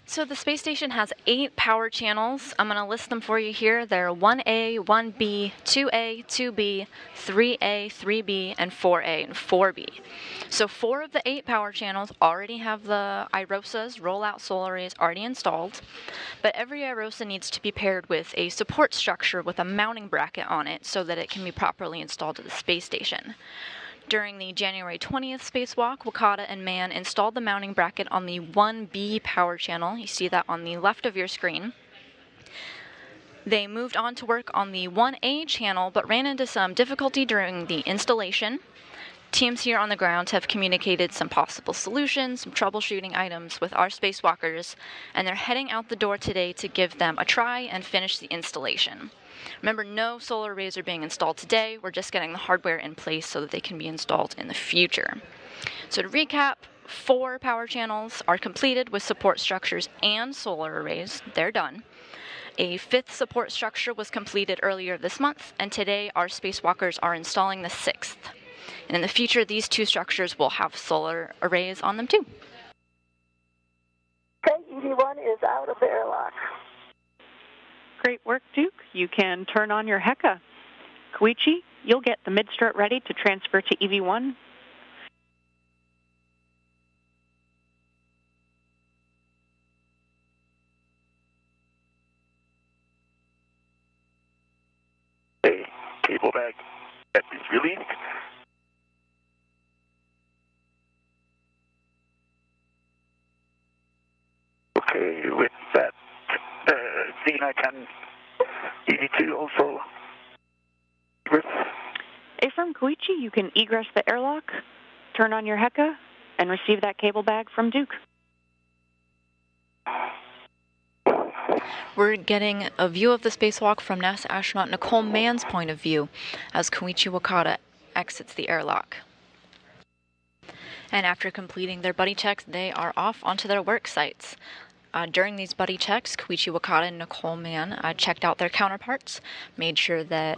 So the space station has 8 power channels. I'm going to list them for you here. They're 1A, 1B, 2A, 2B, 3A, 3B, and 4A and 4B. So 4 of the 8 power channels already have the iROSA's rollout solar arrays already installed, but every iROSA needs to be paired with a support structure with a mounting bracket on it so that it can be properly installed at the space station. During the January 20th spacewalk, Wakata and Mann installed the mounting bracket on the 1B power channel. You see that on the left of your screen. They moved on to work on the 1A channel, but ran into some difficulty during the installation. Teams here on the ground have communicated some possible solutions, some troubleshooting items with our spacewalkers, and they're heading out the door today to give them a try and finish the installation. Remember, no solar arrays are being installed today. We're just getting the hardware in place so that they can be installed in the future. So to recap, 4 power channels are completed with support structures and solar arrays. They're done. A 5th support structure was completed earlier this month, and today our spacewalkers are installing the 6th. And in the future, these 2 structures will have solar arrays on them too. Okay, EV1 is out of the airlock. Great work, Duke. You can turn on your HECA. Koichi, you'll get the mid-strut ready to transfer to EV1. Okay, cable bag that is released. Okay, with that, Z910 EV2 also. From Koichi, you can egress the airlock, turn on your HECA, and receive that cable bag from Duke. We're getting a view of the spacewalk from NASA astronaut Nicole Mann's point of view as Koichi Wakata exits the airlock. And after completing their buddy checks, they are off onto their work sites. During these buddy checks, Koichi Wakata and Nicole Mann checked out their counterparts, made sure that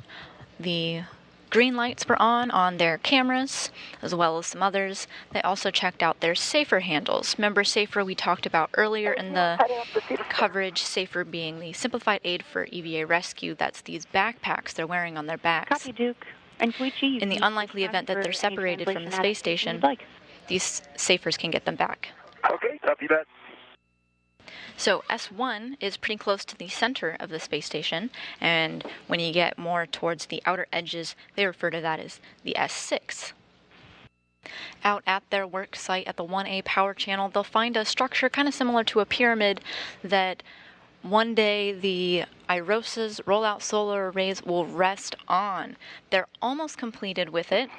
the green lights were on their cameras, as well as some others. They also checked out their SAFER handles. Remember SAFER we talked about earlier in the coverage, SAFER being the Simplified Aid for EVA Rescue. That's these backpacks they're wearing on their backs. Copy, Duke. And Koichi, in the unlikely event that they're separated from the space station, these SAFERs can get them back. Okay, copy that. So S1 is pretty close to the center of the space station, and when you get more towards the outer edges, they refer to that as the S6. Out at their work site at the 1A power channel, they'll find a structure kind of similar to a pyramid that one day the iROSA's rollout solar arrays will rest on. They're almost completed with it,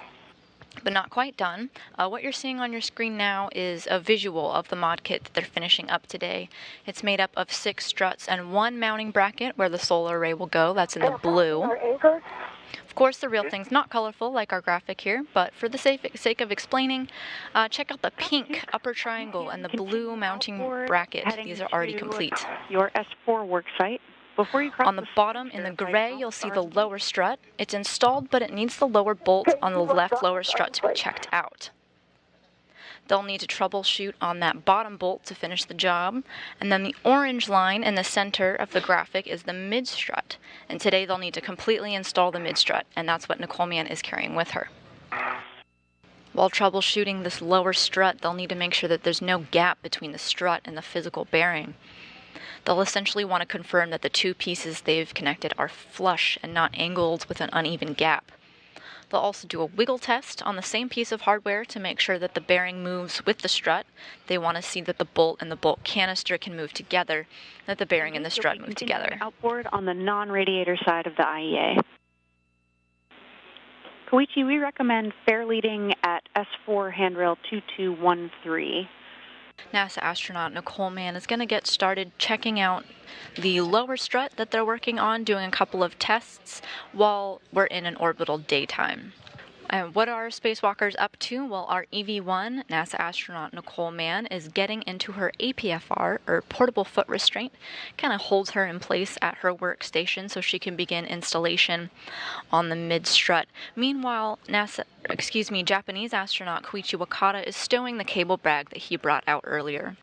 but not quite done. What you're seeing on your screen now is a visual of the mod kit that they're finishing up today. It's made up of 6 struts and 1 mounting bracket where the solar array will go. That's in the blue. Of course, the real thing's not colorful like our graphic here, but for the sake of explaining, check out the pink upper triangle and the blue mounting bracket. These are already complete. Your S4 work site. On the bottom, in the gray, you'll see the lower strut. It's installed, but it needs the lower bolt on the left lower strut to be checked out. They'll need to troubleshoot on that bottom bolt to finish the job. And then the orange line in the center of the graphic is the mid-strut. And today they'll need to completely install the mid-strut, and that's what Nicole Mann is carrying with her. While troubleshooting this lower strut, they'll need to make sure that there's no gap between the strut and the physical bearing. They'll essentially want to confirm that the 2 pieces they've connected are flush and not angled with an uneven gap. They'll also do a wiggle test on the same piece of hardware to make sure that the bearing moves with the strut. They want to see that the bolt and the bolt canister can move together, that the bearing and the strut move together. Outboard on the non-radiator side of the IEA. Koichi, we recommend fair leading at S4 handrail 2213. NASA astronaut Nicole Mann is going to get started checking out the lower strut that they're working on, doing a couple of tests while we're in an orbital daytime. And what are spacewalkers up to? Well, our EV1, NASA astronaut Nicole Mann, is getting into her APFR, or portable foot restraint. Kind of holds her in place at her workstation so she can begin installation on the mid-strut. Meanwhile, Japanese astronaut Koichi Wakata is stowing the cable bag that he brought out earlier.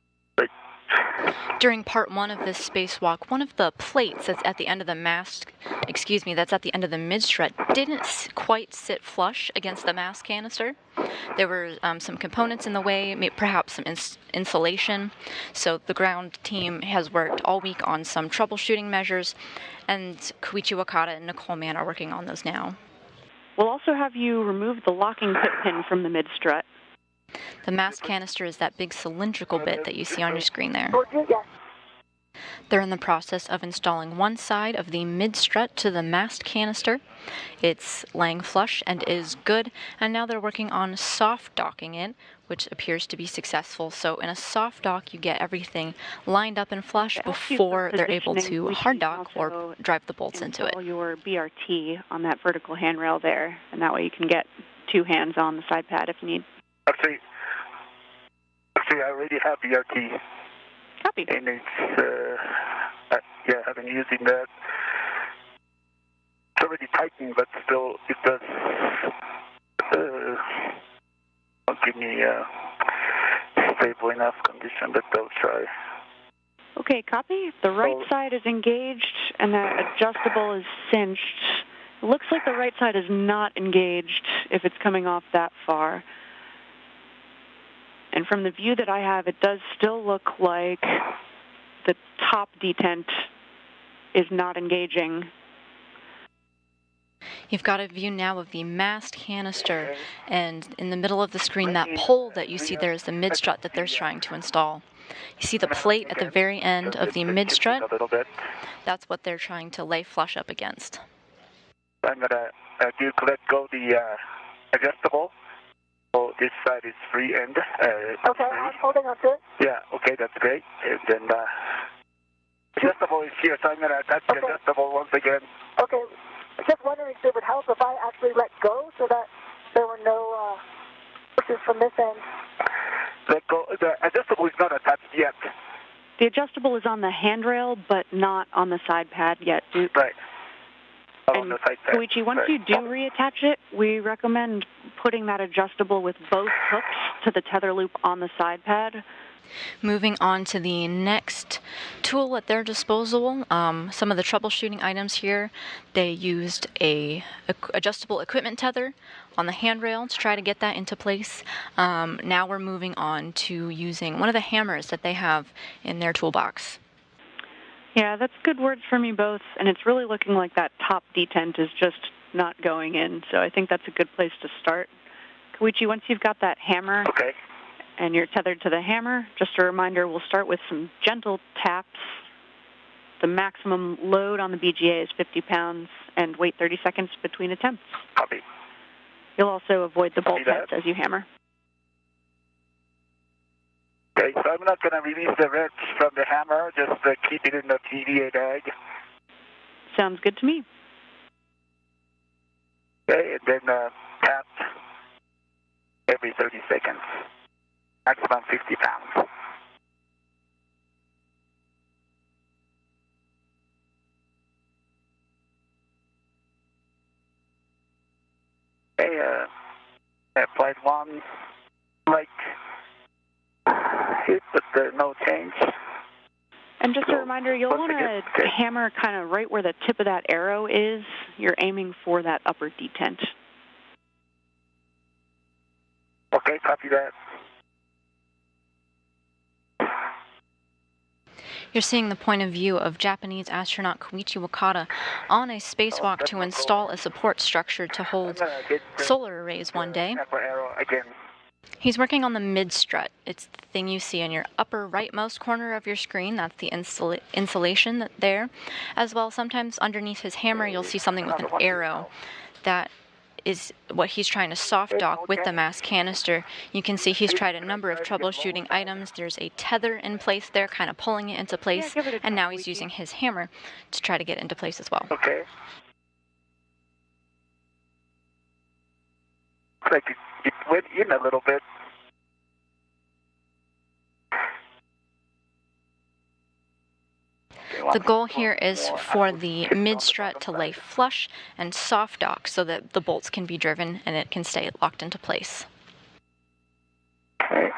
During part one of this spacewalk, one of the plates that's at the end of the that's at the end of the mid-strut didn't quite sit flush against the mass canister. There were some components in the way, perhaps some insulation. So the ground team has worked all week on some troubleshooting measures, and Koichi Wakata and Nicole Mann are working on those now. We'll also have you remove the locking pit pin from the mid-strut. The mass canister is that big cylindrical bit that you see on your screen there. Yes. They're in the process of installing one side of the mid-strut to the mast canister. It's laying flush and is good, and now they're working on soft docking it, which appears to be successful. So in a soft dock, you get everything lined up and flush before they're able to hard dock or drive the bolts into it. Your BRT on that vertical handrail there, and that way you can get two hands on the side pad if you need. Actually, I already have BRT. Copy. And it's, I've been using that. It's already tightened, but still, it does not give me a stable enough condition, but I'll try. Okay, copy. The right side is engaged, and that adjustable is cinched. It looks like the right side is not engaged if it's coming off that far. And from the view that I have, it does still look like the top detent is not engaging. You've got a view now of the mast canister, and in the middle of the screen, that pole that you see there is the mid-strut that they're trying to install. You see the plate at the very end of the mid-strut? That's what they're trying to lay flush up against. I'm going to let go the adjustable. So this side is free end. Okay, I'm holding on to it. Yeah, okay, that's great. And then adjustable is here, so I'm going to attach the adjustable once again. Okay, just wondering if it would help if I actually let go so that there were no pushes from this end. Let go. The adjustable is not attached yet. The adjustable is on the handrail, but not on the side pad yet, Duke. Right. And Koichi, once you do reattach it, we recommend putting that adjustable with both hooks to the tether loop on the side pad. Moving on to the next tool at their disposal, some of the troubleshooting items here, they used a adjustable equipment tether on the handrail to try to get that into place. Now we're moving on to using one of the hammers that they have in their toolbox. Yeah, that's good words from you both, and it's really looking like that top detent is just not going in, so I think that's a good place to start. Koichi, once you've got that hammer and you're tethered to the hammer, just a reminder, we'll start with some gentle taps. The maximum load on the BGA is 50 pounds, and wait 30 seconds between attempts. Copy. You'll also avoid the bolt heads as you hammer. Okay, so I'm not going to release the wrench from the hammer, just keep it in the EVA bag. Sounds good to me. Okay, and then tap every 30 seconds, maximum 50 pounds. Okay, applied one, like, hit, but no change. And just a reminder, you'll want to hammer kind of right where the tip of that arrow is. You're aiming for that upper detent. Okay, copy that. You're seeing the point of view of Japanese astronaut Koichi Wakata on a spacewalk to install a support structure to hold solar arrays one day. He's working on the mid-strut. It's the thing you see in your upper rightmost corner of your screen. That's the insulation there. As well, sometimes underneath his hammer, you'll see something with an arrow. That is what he's trying to soft dock with the mass canister. You can see he's tried a number of troubleshooting items. There's a tether in place there, kind of pulling it into place. And now he's using his hammer to try to get into place as well. Okay. Like it went in a little bit. The goal here is for the mid-strut to lay flush and soft dock so that the bolts can be driven and it can stay locked into place. Okay.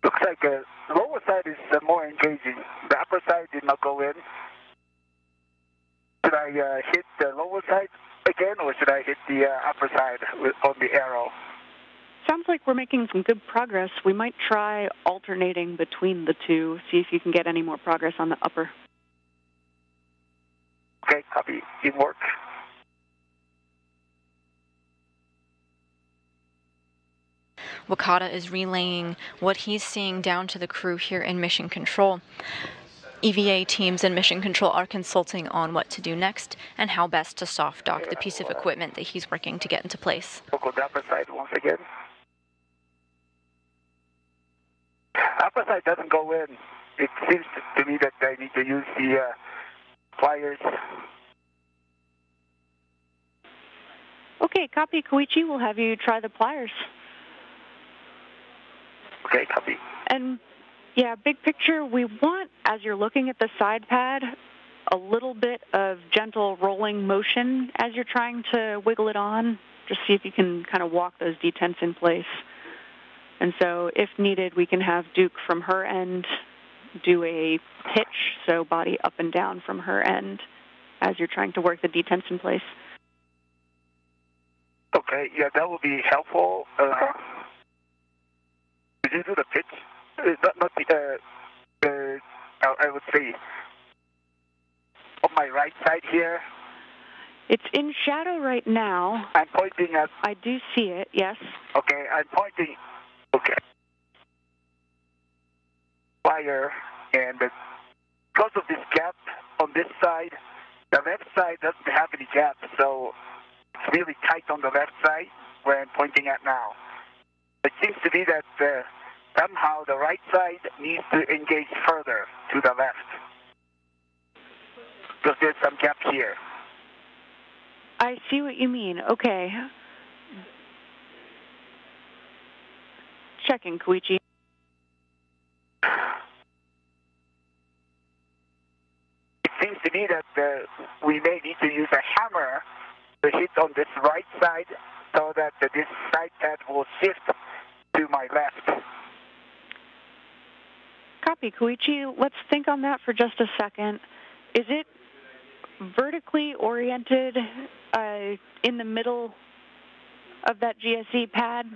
Looks like the lower side is more engaging. The upper side did not go in. Should I hit the lower side again, or should I hit the upper side on the arrow? Sounds like we're making some good progress. We might try alternating between the two, see if you can get any more progress on the upper. Okay, copy. Teamwork. Wakata is relaying what he's seeing down to the crew here in Mission Control. EVA teams in Mission Control are consulting on what to do next and how best to soft dock the piece of equipment that he's working to get into place. We'll go the upper side once again. Upper side doesn't go in. It seems to me that I need to use the pliers. Okay, copy, Koichi. We'll have you try the pliers. Okay, copy. And yeah, big picture, we want, as you're looking at the side pad, a little bit of gentle rolling motion as you're trying to wiggle it on. Just see if you can kind of walk those detents in place. And so if needed, we can have Duke from her end do a pitch, so body up and down from her end as you're trying to work the detents in place. Okay, yeah, that would be helpful. Did you do the pitch? Not the, I would say, on my right side here. It's in shadow right now. I'm pointing at... I do see it, yes. Okay, I'm pointing... Okay. Fire, and because of this gap on this side, the left side doesn't have any gap, so it's really tight on the left side where I'm pointing at now. It seems to be that somehow the right side needs to engage further to the left, because there's some gap here. I see what you mean. Okay. Checking, Koichi. It seems to me that we may need to use a hammer to hit on this right side so that this side pad will shift to my left. Copy, Koichi. Let's think on that for just a second. Is it vertically oriented in the middle of that GSE pad?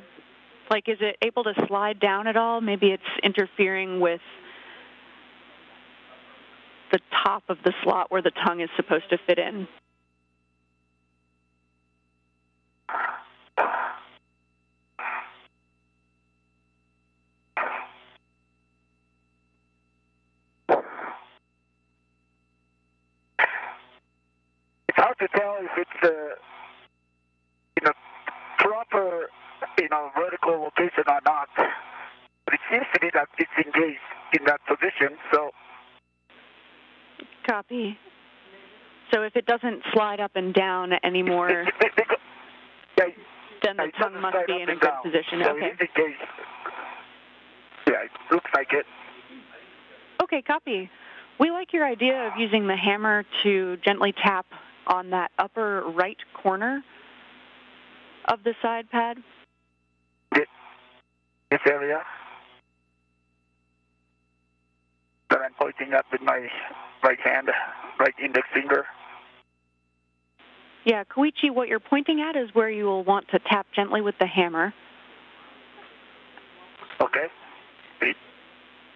Like, is it able to slide down at all? Maybe it's interfering with the top of the slot where the tongue is supposed to fit in. It's hard to tell if it's in a proper, vertical location or not. But it seems to be that it's engaged in that position, so... Copy. So if it doesn't slide up and down anymore, then the tongue must be in a good position. So okay. it is engaged. Yeah, it looks like it. Okay, copy. We like your idea of using the hammer to gently tap on that upper right corner of the side pad. This area that I'm pointing at with my right hand, right index finger. Yeah, Koichi, what you're pointing at is where you will want to tap gently with the hammer. Okay.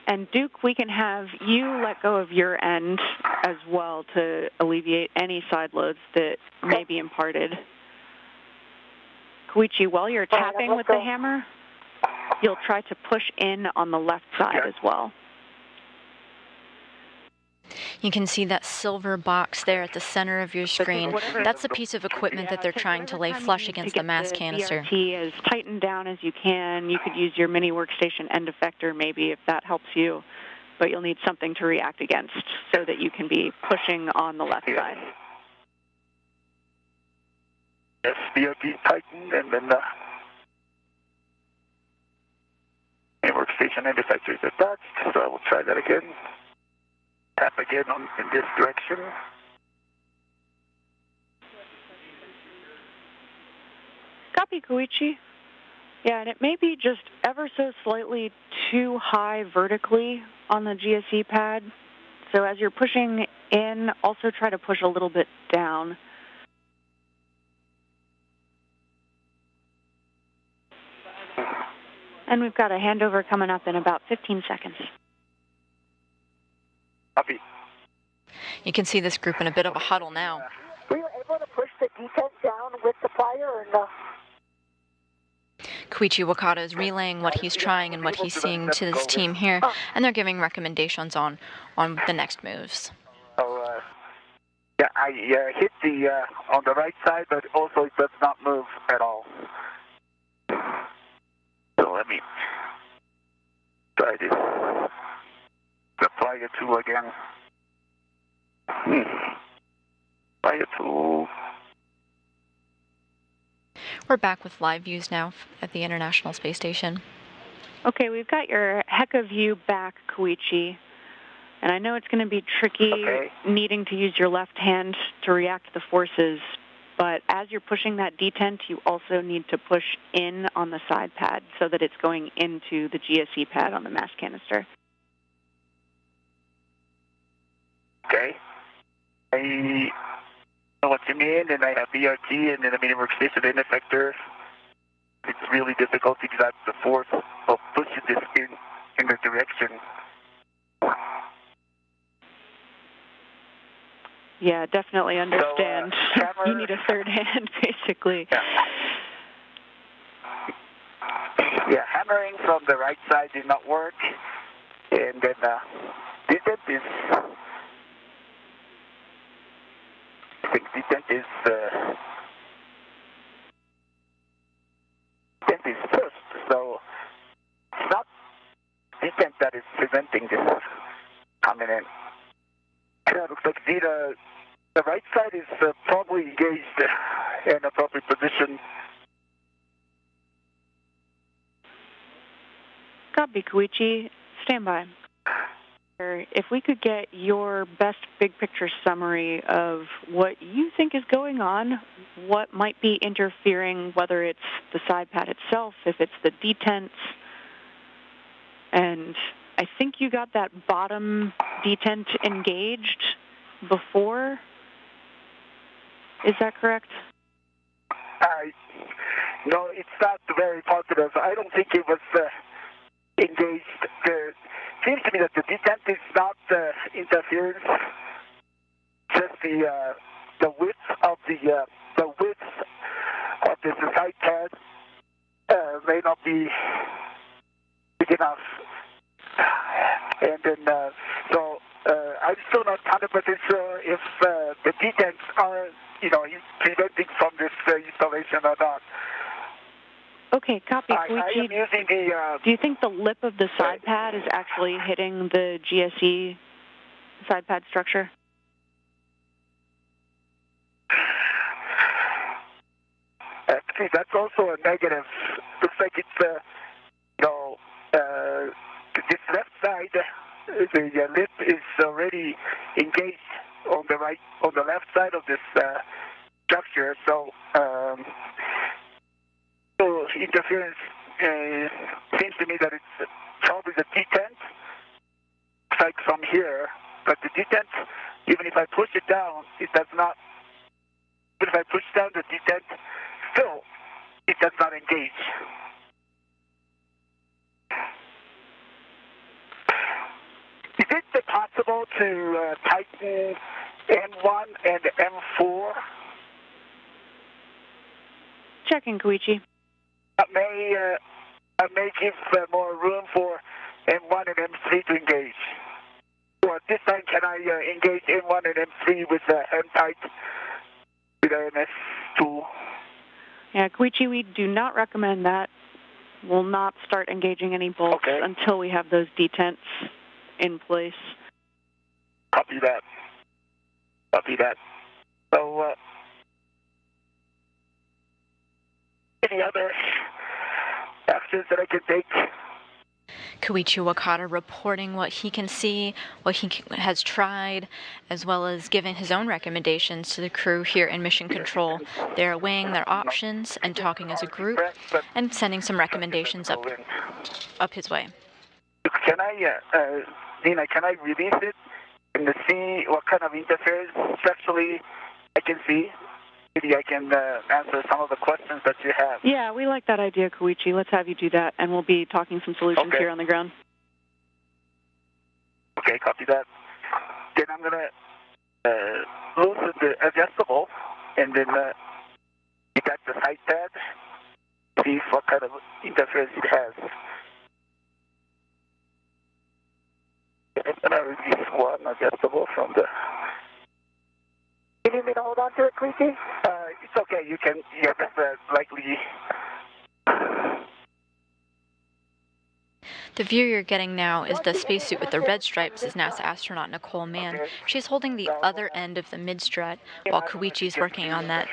And Duke, we can have you let go of your end as well to alleviate any side loads that may be imparted. Koichi, while you're tapping with the hammer, you'll try to push in on the left side as well. You can see that silver box there at the center of your screen. That's a piece of equipment that they're trying to lay flush against the mass canister. BRT as tightened down as you can. You could use your mini workstation end effector maybe if that helps you, but you'll need something to react against so that you can be pushing on the left side. Yes, BRT tightened, and then the workstation end effector is attached, so I will try that again. Tap again in this direction. Copy, Koichi. Yeah, and it may be just ever so slightly too high vertically on the GSE pad. So as you're pushing in, also try to push a little bit down. And we've got a handover coming up in about 15 seconds. Copy. You can see this group in a bit of a huddle now. Were you able to push the detent down with the plier or no? Koichi Wakata is relaying what he's trying and what he's seeing to his team here, and they're giving recommendations on the next moves. So, yeah, I hit the on the right side, but also it does not move at all. So let me try this. Apply it to again. Apply it to. We're back with live views now at the International Space Station. Okay, we've got your Heka view back, Koichi. And I know it's going to be tricky needing to use your left hand to react to the forces, but as you're pushing that detent, you also need to push in on the side pad so that it's going into the GSE pad on the mass canister. Okay. I know what you mean, and I have BRT and then a mini workstation in effector. It's really difficult to exert the force of pushing this in the direction. Yeah, definitely understand. So, you need a third hand, basically. Yeah, hammering from the right side did not work. And then detent is... I think detent is first, so it's not detent that is preventing this coming in. Yeah, it looks like the right side is probably engaged in appropriate position. Copy, Koichi. Stand by. If we could get your best big picture summary of what you think is going on, what might be interfering, whether it's the side pad itself, if it's the detents, and I think you got that bottom detent engaged before. Is that correct? No, it's not very positive. I don't think it was engaged. It seems to me that the detent is not interference. Just the width of the side pad may not be big enough. And then, I'm still not 100% sure if the detents are, preventing from this installation or not. Okay, copy. I am using the... Do you think the lip of the side pad is actually hitting the GSE side pad structure? Actually, that's also a negative. Looks like it's, this left side, the lip is already engaged on the left side of this structure. So interference seems to me that it's probably the detent, like from here. But the detent, even if I push it down, it does not. Even if I push down the detent, still it does not engage. Is it possible to tighten M1 and M4? Checking, Koichi. That may give more room for M1 and M3 to engage. So at this time, can I engage M1 and M3 with hand tight with MS2? Yeah, Koichi, we do not recommend that. We'll not start engaging any bolts until we have those detents in place. Copy that. Copy that. So, any other actions that I can take? Koichi Wakata reporting what he can see, what he has tried, as well as giving his own recommendations to the crew here in Mission Control. They're weighing their options and talking as a group and sending some recommendations up his way. Can I, Nina, can I release it and see what kind of interference structurally I can see? Maybe I can answer some of the questions that you have. Yeah, we like that idea, Koichi. Let's have you do that, and we'll be talking some solutions here on the ground. Okay, copy that. Then I'm going to loosen the adjustable and then detect the side pad, see what kind of interference it has. And I release one adjustable from the... You need me to hold on to it, Koichi? It's okay. You can, yeah, that's likely. The view you're getting now is the spacesuit with the red stripes is NASA astronaut Nicole Mann. She's holding the other end of the mid-strut while Koichi's working on that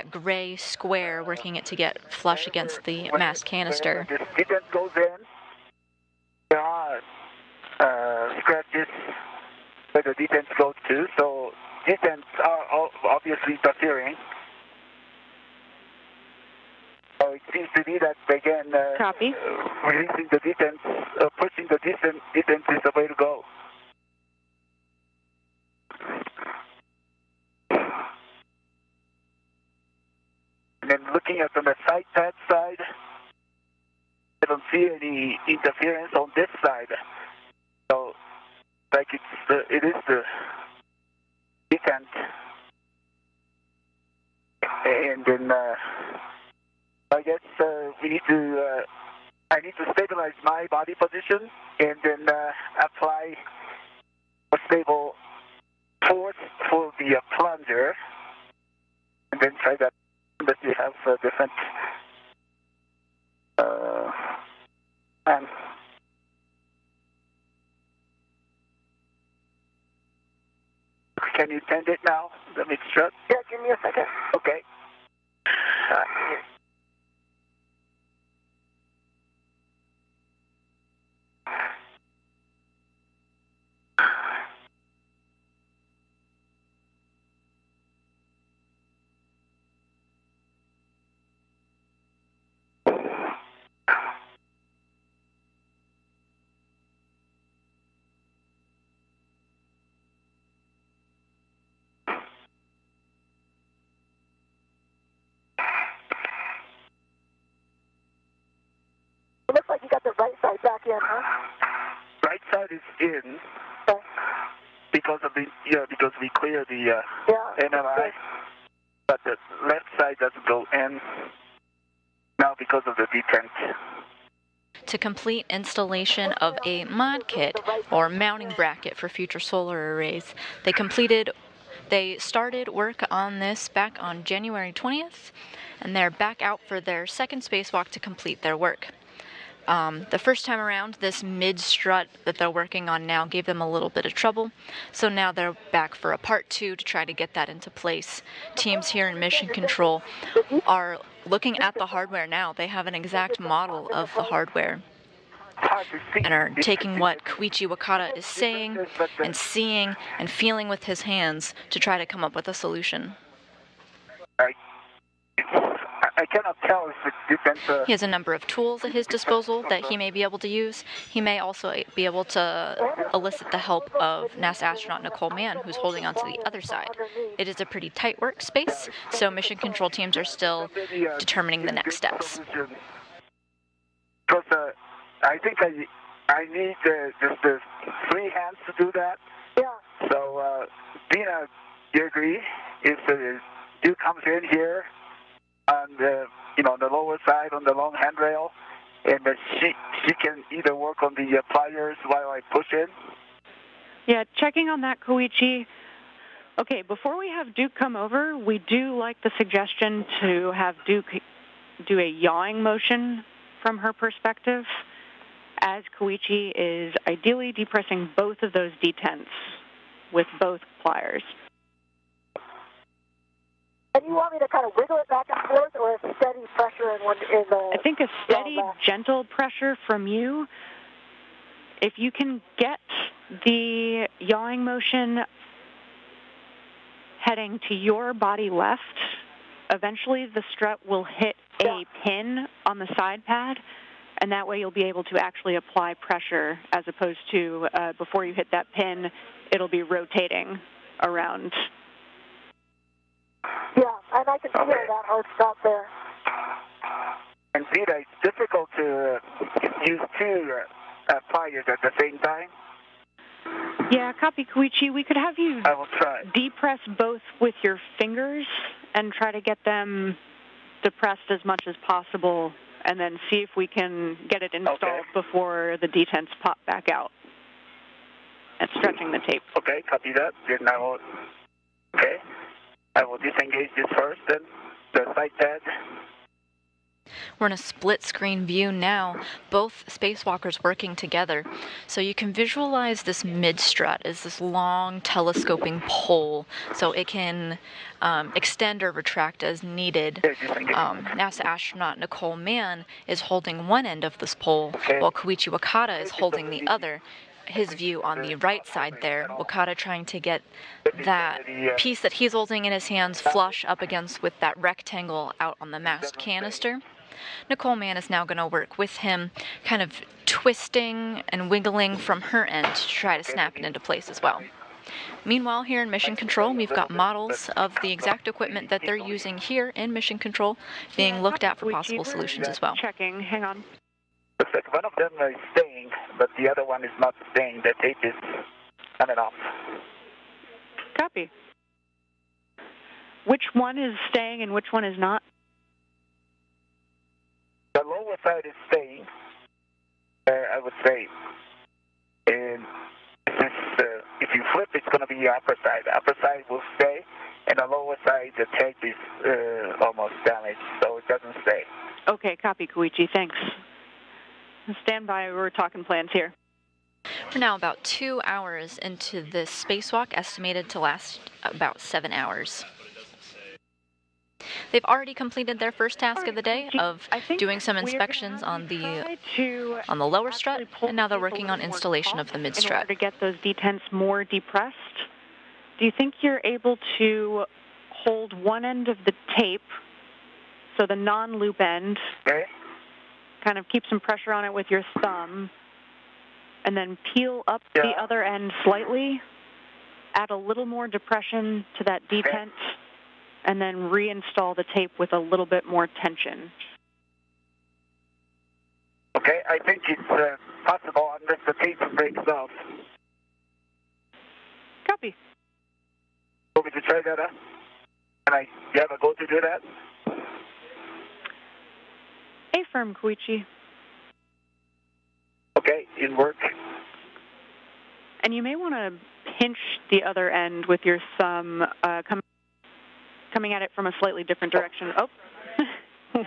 gray square, working it to get flush against the mass canister. When the detent goes in, there are scratches where the detents go to, so detents are obviously interfering. So it seems to me that, again, Copy. Releasing the detents, pushing the detents is the way to go. And then looking at on the side pad side, I don't see any interference on this side. So, like it is the detent. And then I guess we need to, I need to stabilize my body position and then apply a stable force for the plunger and then try that. But you have different and can you tend it now, the mid-strut? Yeah, give me a second. Okay. It looks like you got the right side back in, huh? Right side is in because of the because we clear the NMI, but the left side doesn't go in now because of the detent. To complete installation of a mod kit or mounting bracket for future solar arrays, they started work on this back on January 20th, and they're back out for their second spacewalk to complete their work. The first time around, this mid-strut that they're working on now gave them a little bit of trouble, so now they're back for a part 2 to try to get that into place. Teams here in Mission Control are looking at the hardware now. They have an exact model of the hardware and are taking what Koichi Wakata is saying and seeing and feeling with his hands to try to come up with a solution. I cannot tell if it's different. He has a number of tools at his disposal that he may be able to use. He may also be able to elicit the help of NASA astronaut Nicole Mann, who's holding on to the other side. It is a pretty tight workspace, so mission control teams are still determining the next steps. Because I think I need just the free hands to do that. Yeah. So, Dina, do you agree? If you comes in here on the the lower side on the long handrail, and she can either work on the pliers while I push in. Yeah, checking on that, Koichi. Okay, before we have Duke come over, we do like the suggestion to have Duke do a yawing motion from her perspective, as Koichi is ideally depressing both of those detents with both pliers. And you want me to kind of wiggle it back and forth, or a steady pressure in the... I think a steady, gentle pressure from you If you can get the yawing motion heading to your body left, eventually the strut will hit a pin on the side pad, and that way you'll be able to actually apply pressure as opposed to before you hit that pin, it'll be rotating around. Yeah, and I can feel that hard stop there. Indeed, it's difficult to use two pliers at the same time. Yeah, copy, Koichi. We could have you I will try. depress both with your fingers and try to get them depressed as much as possible, and then see if we can get it installed before the detents pop back out. And stretching the tape. Okay, copy that. Then I will disengage this first, then the side pad. We're in a split screen view now, both spacewalkers working together. So you can visualize this mid-strut as this long telescoping pole, so it can extend or retract as needed. NASA astronaut Nicole Mann is holding one end of this pole, while Koichi Wakata is holding the other. His view on the right side there, Wakata trying to get that piece that he's holding in his hands flush up against with that rectangle out on the mast canister. Nicole Mann is now going to work with him, kind of twisting and wiggling from her end to try to snap it into place as well. Meanwhile, here in Mission Control, we've got models of the exact equipment that they're using here in Mission Control being looked at for possible solutions as well. Checking, hang on. Looks like one of them is staying, but the other one is not staying. The tape is on and off. Copy. Which one is staying and which one is not? The lower side is staying, I would say. And if you flip, it's going to be the upper side. The upper side will stay, and the lower side, the tape is almost damaged, so it doesn't stay. Okay, copy, Koichi. Thanks. Stand by. We're talking plans here. We're now about 2 hours into this spacewalk, estimated to last about 7 hours. They've already completed their first task of the day of doing some inspections on the lower strut, and now they're working on installation of the mid-strut. In order to get those detents more depressed, do you think you're able to hold one end of the tape, so the non-loop end, kind of keep some pressure on it with your thumb, and then peel up the other end slightly, add a little more depression to that detent, and then reinstall the tape with a little bit more tension? Okay, I think it's possible unless the tape breaks off. Copy. Want me to try that out? Can you have a go to do that? Affirm, Koichi. Okay, in work. And you may want to pinch the other end with your thumb, coming at it from a slightly different direction. Oh,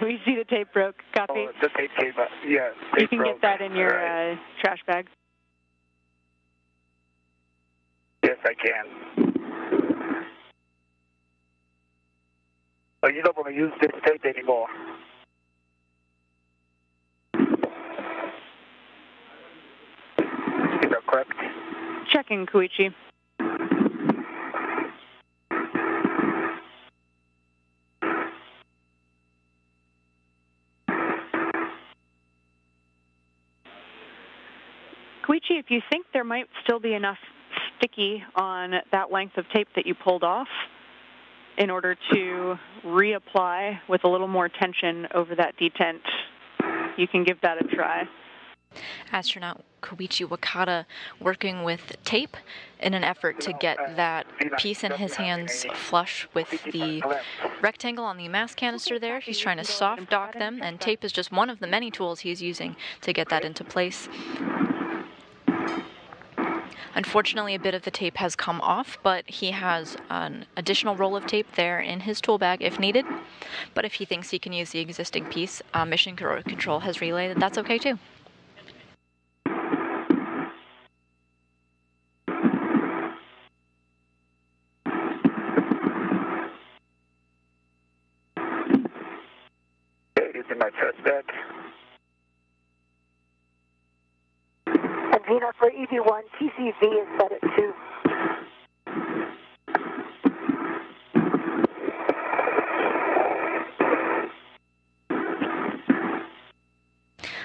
we see the tape broke. Copy. Oh, the tape came up. Yeah, you can get that in your trash bag. Yes, I can. Oh, you don't want to use this tape anymore. Is that correct? Checking, Koichi. Koichi, if you think there might still be enough sticky on that length of tape that you pulled off, in order to reapply with a little more tension over that detent, you can give that a try. Astronaut Koichi Wakata working with tape in an effort to get that piece in his hands flush with the rectangle on the mass canister there. He's trying to soft dock them, and tape is just one of the many tools he's using to get that into place. Unfortunately, a bit of the tape has come off, but he has an additional roll of tape there in his tool bag if needed. But if he thinks he can use the existing piece, Mission Control has relayed that that's okay too. Using my chest bag. And Gina, for EV1, TCV is set at 2.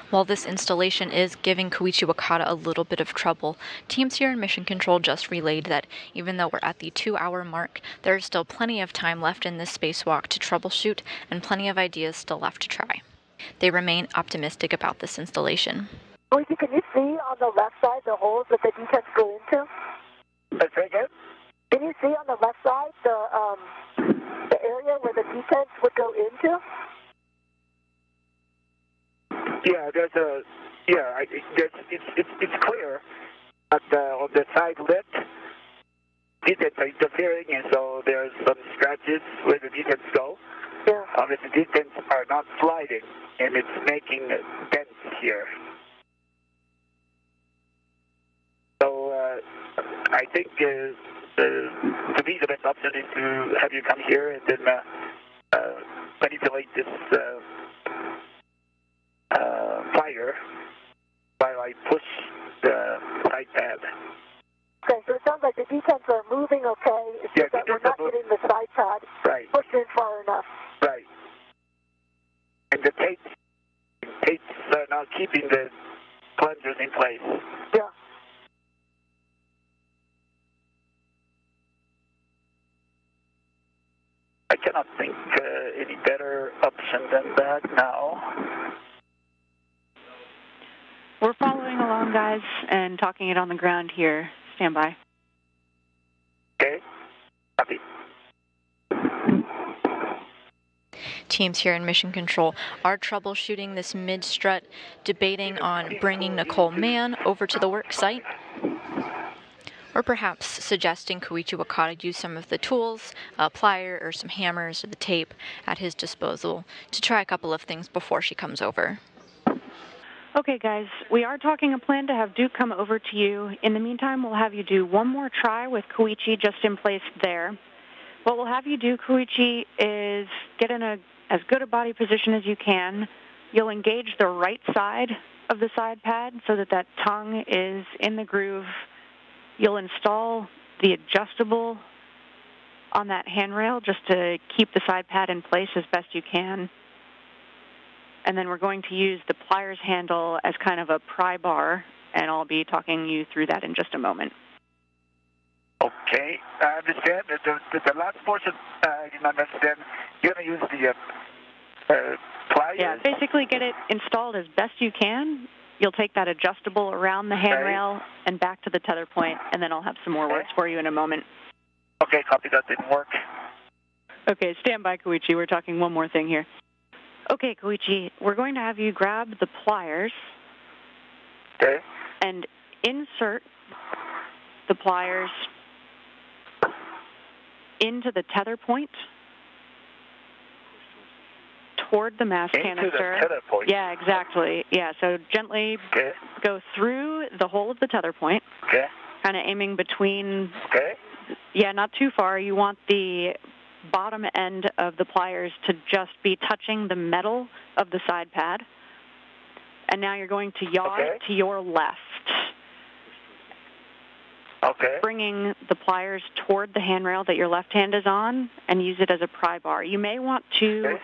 While this installation is giving Koichi Wakata a little bit of trouble, teams here in Mission Control just relayed that even though we're at the 2-hour mark, there is still plenty of time left in this spacewalk to troubleshoot and plenty of ideas still left to try. They remain optimistic about this installation. Koichi, can you see on the left side the holes that the detents go into? That's right, again? Can you see on the left side the area where the detents would go into? Yeah, there's a, yeah, it's clear, but on the side left, detents are interfering, and so there's some scratches where the detents go. Yeah. The detents are not sliding, and it's making dents here. So I think to me the best option is to have you come here and then manipulate this plier while I push the side pad. Okay, so it sounds like the detents are moving okay. It's just that we're not getting the side pad pushed in far enough. Right. And the tapes are not keeping the plungers in place. Yeah. I cannot think any better option than that now. We're following along, guys, and talking it on the ground here. Stand by. Okay. Copy. Teams here in Mission Control are troubleshooting this mid-strut, debating on bringing Nicole Mann over to the work site, or perhaps suggesting Koichi Wakata use some of the tools, a plier or some hammers or the tape at his disposal to try a couple of things before she comes over. Okay, guys, we are talking a plan to have Duke come over to you. In the meantime, we'll have you do one more try with Koichi just in place there. What we'll have you do, Koichi, is get in as good a body position as you can. You'll engage the right side of the side pad so that that tongue is in the groove. You'll install the adjustable on that handrail just to keep the side pad in place as best you can. And then we're going to use the pliers handle as kind of a pry bar, and I'll be talking you through that in just a moment. Okay, I understand. The last portion, I did not understand. You're going to use the pliers? Yeah, basically get it installed as best you can. You'll take that adjustable around the handrail and back to the tether point, and then I'll have some more words for you in a moment. Okay, copy. That didn't work. Okay, stand by, Koichi. We're talking one more thing here. Okay, Koichi, we're going to have you grab the pliers and insert the pliers into the tether point toward the mass canister. Into the tether point? Yeah, exactly. Yeah, so gently go through the hole of the tether point, kind of aiming between, yeah, not too far. You want the bottom end of the pliers to just be touching the metal of the side pad. And now you're going to yaw it to your left. Bringing the pliers toward the handrail that your left hand is on and use it as a pry bar. You may want to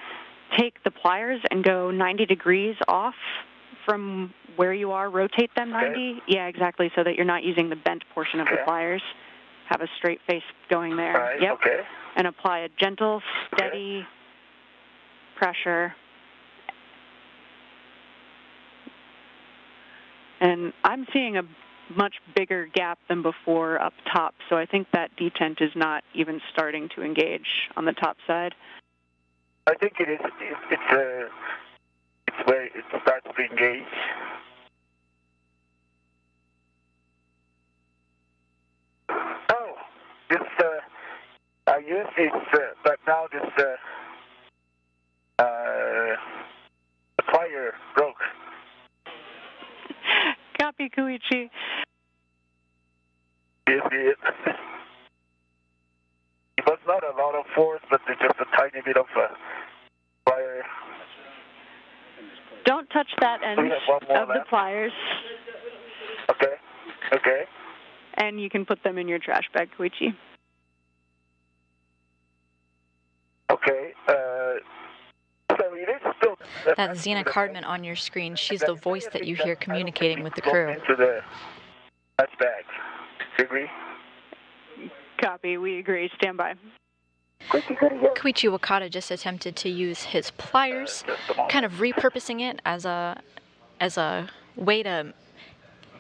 take the pliers and go 90 degrees off from where you are, rotate them 90. Yeah, exactly, so that you're not using the bent portion of the pliers. Have a straight face going there. And apply a gentle, steady pressure. And I'm seeing a much bigger gap than before up top, so I think that detent is not even starting to engage on the top side. I think it is. It's where it starts to engage. Oh, this I use it, but now this the plier broke. Copy, Koichi. It was not a lot of force, but just a tiny bit of plier. Don't touch that end of the pliers. Okay. Okay. And you can put them in your trash bag, Koichi. Okay. So it is still... That's Xena Cardman on your screen. She's the voice that you hear communicating with the crew. Into the trash bag. Do you agree? Copy. We agree. Stand by. Koichi Wakata just attempted to use his pliers, kind of repurposing it as a way to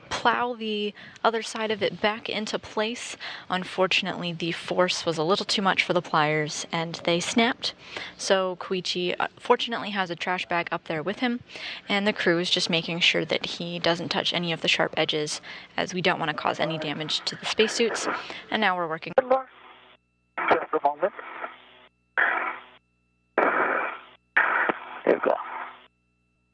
plow the other side of it back into place. Unfortunately, the force was a little too much for the pliers and they snapped. So Koichi fortunately has a trash bag up there with him, and the crew is just making sure that he doesn't touch any of the sharp edges, as we don't want to cause any damage to the spacesuits. And now we're working. Just a moment. There you go.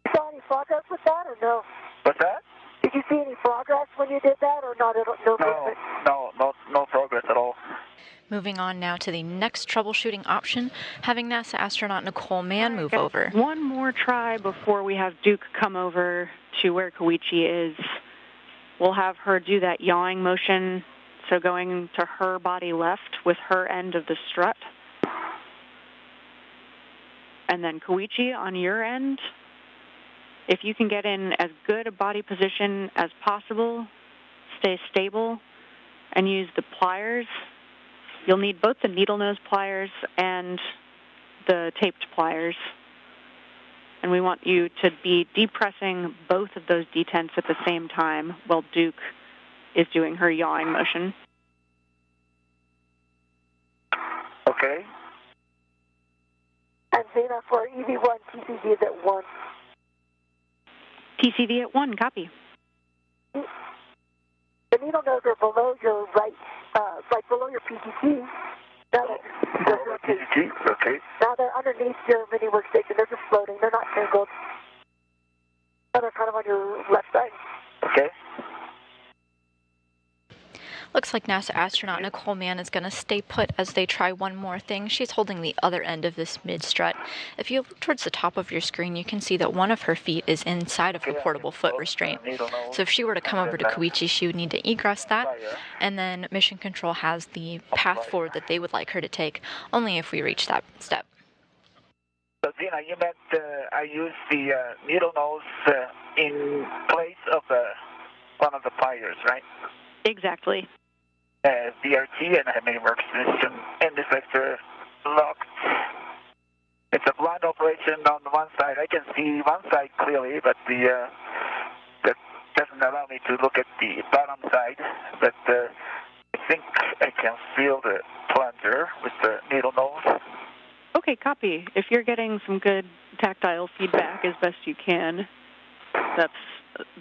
You saw any progress with that or no? What's that? Did you see any progress when you did that or not? No progress at all. Moving on now to the next troubleshooting option, having NASA astronaut Nicole Mann move over. One more try before we have Duke come over to where Koichi is. We'll have her do that yawing motion, so going to her body left with her end of the strut. And then Koichi, on your end, if you can get in as good a body position as possible, stay stable, and use the pliers. You'll need both the needle nose pliers and the taped pliers. And we want you to be depressing both of those detents at the same time while Duke is doing her yawing motion. Okay. And Xena for EV1, TCD is at 1. TCD at 1, copy. The needle nose are below your right, like below your PTT. Okay. Now they're underneath your mini workstation. They're just floating. They're not tangled. Now they're kind of on your left side. Okay. Looks like NASA astronaut Nicole Mann is going to stay put as they try one more thing. She's holding the other end of this mid-strut. If you look towards the top of your screen, you can see that one of her feet is inside of her portable foot restraint. So if she were to come over to Koichi, she would need to egress that, and then Mission Control has the path forward that they would like her to take, only if we reach that step. So Xena, you meant I used the needle nose in place of one of the pliers, right? Exactly. BRT, and I have many workstation and the sector locked. It's a blind operation on the one side. I can see one side clearly, but that doesn't allow me to look at the bottom side. But I think I can feel the plunger with the needle nose. Okay, copy. If you're getting some good tactile feedback as best you can, that's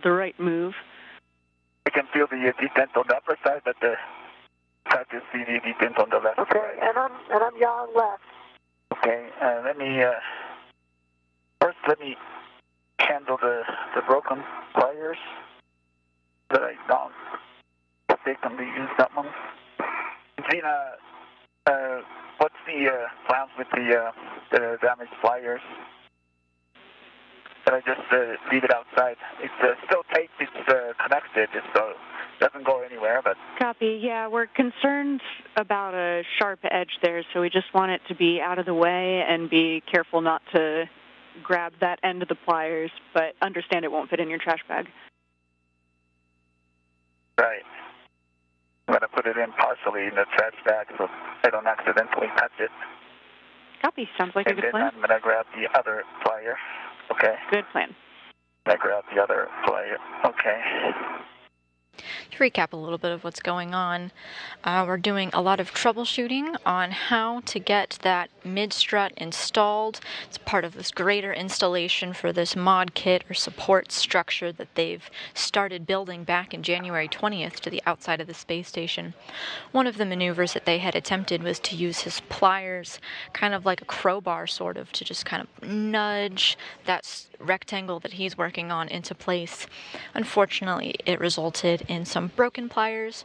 the right move. I can feel the detent on the upper side, but hard to see the detent on the left okay, side. and I'm yaw left. Okay, let me handle the broken pliers that I don't mistakenly use that one. Xena, what's the plans with the damaged pliers? Can I just leave it outside? It's still taped, it's connected, so it doesn't go anywhere, but... Copy, yeah, we're concerned about a sharp edge there, so we just want it to be out of the way and be careful not to grab that end of the pliers, but understand it won't fit in your trash bag. Right. I'm going to put it in partially in the trash bag so I don't accidentally touch it. Copy, sounds like a good plan. And then I'm going to grab the other plier. Okay. Good plan. I grab the other plier. Okay. To recap a little bit of what's going on, we're doing a lot of troubleshooting on how to get that mid-strut installed. It's part of this greater installation for this mod kit or support structure that they've started building back in January 20th to the outside of the space station. One of the maneuvers that they had attempted was to use his pliers, kind of like a crowbar sort of, to just kind of nudge that rectangle that he's working on into place. Unfortunately, it resulted in some broken pliers,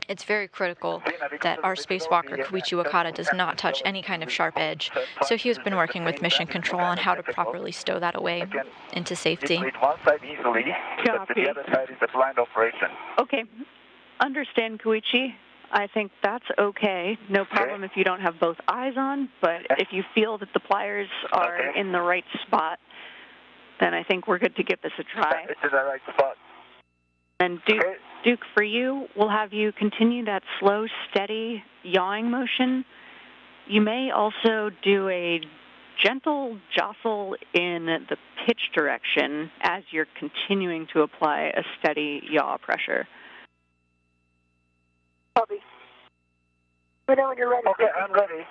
It's very critical that our spacewalker, Koichi Wakata, does not touch any kind of sharp edge, so he's been working with Mission Control on how to properly stow that away into safety. One side easily, but the other side is a blind operation. Okay. Understand, Koichi. I think that's okay. No problem if you don't have both eyes on, but if you feel that the pliers are in the right spot, then I think we're good to give this a try. It's in the right spot. And Duke, for you, we'll have you continue that slow, steady yawing motion. You may also do a gentle jostle in the pitch direction as you're continuing to apply a steady yaw pressure. Copy. We know when you're ready. Okay, I'm ready.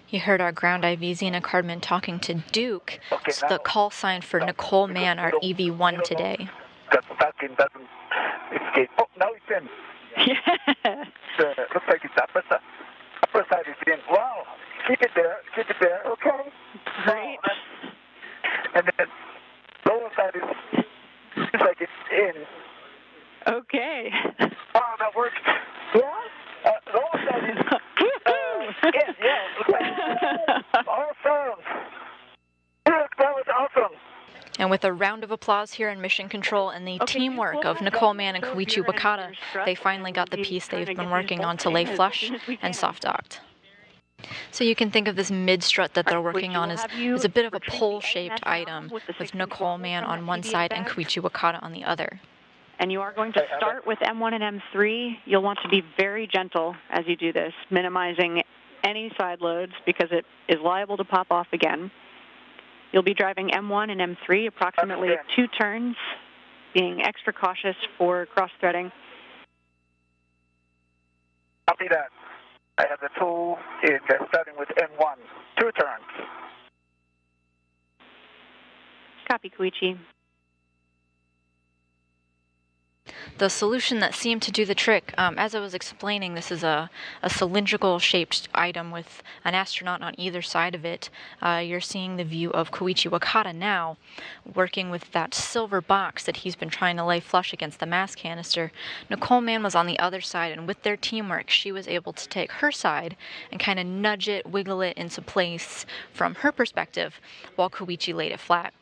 You heard our ground IV Xena Cardman talking to Duke. It's the call sign for Nicole Mann, our EV1 today. Got stuck and doesn't escape. Oh, now it's in. Yeah. Looks like it's upper side. Upper side is in. Wow. Keep it there. Keep it there. Okay. Great. And then lower side is looks like it's in. Okay. Wow, that worked. Yeah? Lower side is awesome. That was awesome. And with a round of applause here in Mission Control and the teamwork of Nicole Mann and Koichi Wakata, they finally got the piece they've been working on to lay flush and soft docked. So you can think of this mid-strut that they're working on as a bit of a pole-shaped item with Nicole Mann on one side and Koichi Wakata on the other. And you are going to start with M1 and M3. You'll want to be very gentle as you do this, minimizing any side loads because it is liable to pop off again. You'll be driving M1 and M3 approximately 2 turns, being extra cautious for cross-threading. Copy that. I have the tool in starting with M1. 2 turns. Copy, Koichi. The solution that seemed to do the trick, as I was explaining, this is a cylindrical shaped item with an astronaut on either side of it. You're seeing the view of Koichi Wakata now, working with that silver box that he's been trying to lay flush against the mass canister. Nicole Mann was on the other side, and with their teamwork, she was able to take her side and kind of nudge it, wiggle it into place from her perspective, while Koichi laid it flat.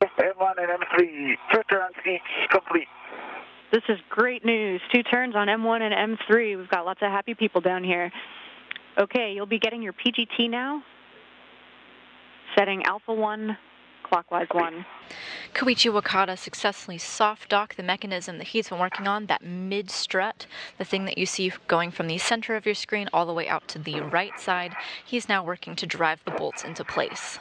M1 and M3, 2 turns each, complete. This is great news. 2 turns on M1 and M3. We've got lots of happy people down here. Okay, you'll be getting your PGT now. Setting Alpha 1, clockwise 1. Koichi Wakata successfully soft docked the mechanism that he's been working on, that mid-strut, the thing that you see going from the center of your screen all the way out to the right side. He's now working to drive the bolts into place.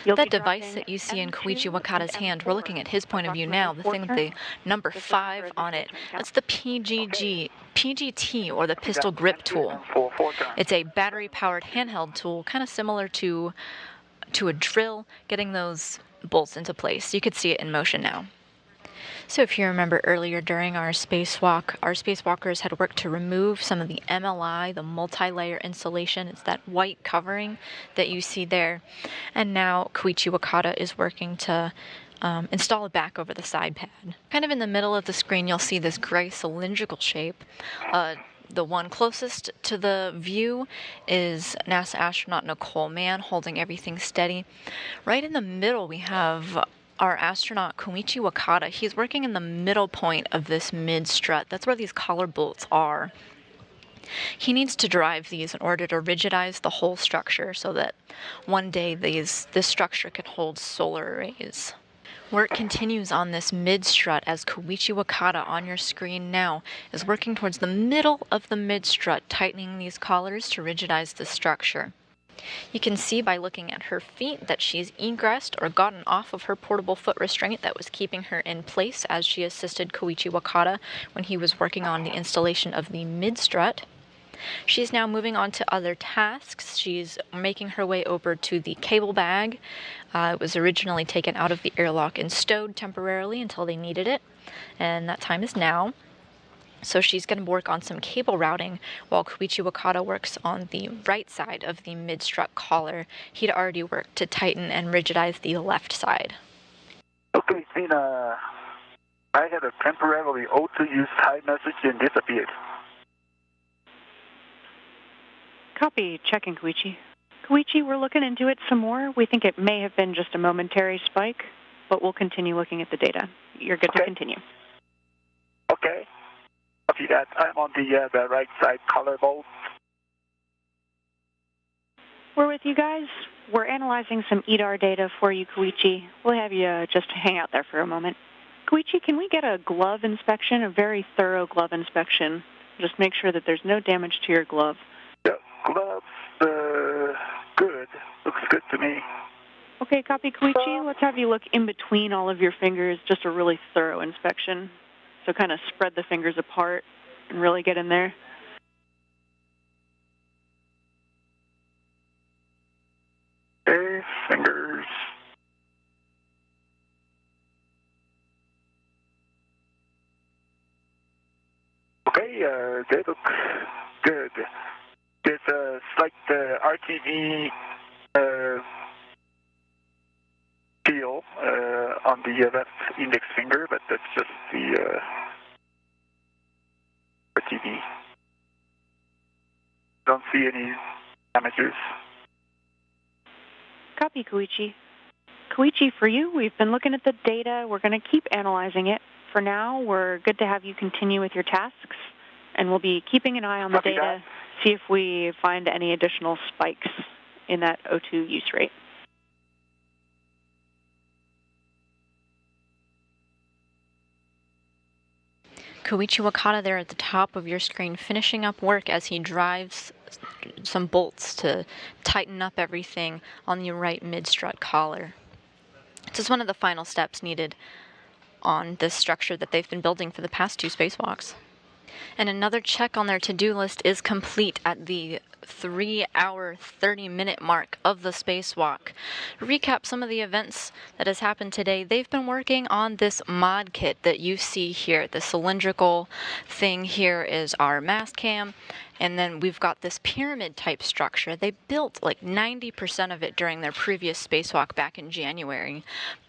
That device that you see in Koichi Wakata's hand, we're looking at his point of view now, the thing with the number 5 on it, that's the PGT, or the pistol grip tool. It's a battery-powered handheld tool, kind of similar to a drill, getting those bolts into place. You could see it in motion now. So if you remember earlier during our spacewalk, our spacewalkers had worked to remove some of the MLI, the multi-layer insulation. It's that white covering that you see there. And now Koichi Wakata is working to install it back over the side pad. Kind of in the middle of the screen, you'll see this gray cylindrical shape. The one closest to the view is NASA astronaut Nicole Mann holding everything steady. Right in the middle, we have our astronaut Koichi Wakata. He's working in the middle point of this mid-strut. That's where these collar bolts are. He needs to drive these in order to rigidize the whole structure so that one day this structure can hold solar arrays. Work continues on this mid-strut as Koichi Wakata on your screen now is working towards the middle of the mid-strut, tightening these collars to rigidize the structure. You can see by looking at her feet that she's egressed or gotten off of her portable foot restraint that was keeping her in place as she assisted Koichi Wakata when he was working on the installation of the mid-strut. She's now moving on to other tasks. She's making her way over to the cable bag. It was originally taken out of the airlock and stowed temporarily until they needed it, and that time is now. So she's going to work on some cable routing while Koichi Wakata works on the right side of the mid-strut collar. He'd already worked to tighten and rigidize the left side. Okay, Xena. I had a temporarily O2 use high message and disappeared. Copy. Checking, Koichi. Koichi, we're looking into it some more. We think it may have been just a momentary spike, but we'll continue looking at the data. You're good to continue. Okay. Copy that. I'm on the right side color bolt. We're with you guys. We're analyzing some EDAR data for you, Koichi. We'll have you just hang out there for a moment. Koichi, can we get a glove inspection, a very thorough glove inspection? Just make sure that there's no damage to your glove. Yeah, gloves, good. Looks good to me. Okay, copy, Koichi. Let's have you look in between all of your fingers, just a really thorough inspection. So kind of spread the fingers apart and really get in there. Okay, fingers. Okay, they look good. There's a slight RTV feel on the left index finger, but that's just the RTV. Don't see any damages. Copy, Koichi. Koichi, for you, we've been looking at the data. We're going to keep analyzing it. For now, we're good to have you continue with your tasks, and we'll be keeping an eye on the data, see if we find any additional spikes in that O2 use rate. Koichi Wakata there at the top of your screen, finishing up work as he drives some bolts to tighten up everything on the right mid-strut collar. This is one of the final steps needed on this structure that they've been building for the past 2 spacewalks. And another check on their to-do list is complete at the 3-hour, 30-minute mark of the spacewalk. To recap some of the events that has happened today, they've been working on this mod kit that you see here. The cylindrical thing here is our mast cam, and then we've got this pyramid type structure. They built like 90% of it during their previous spacewalk back in January,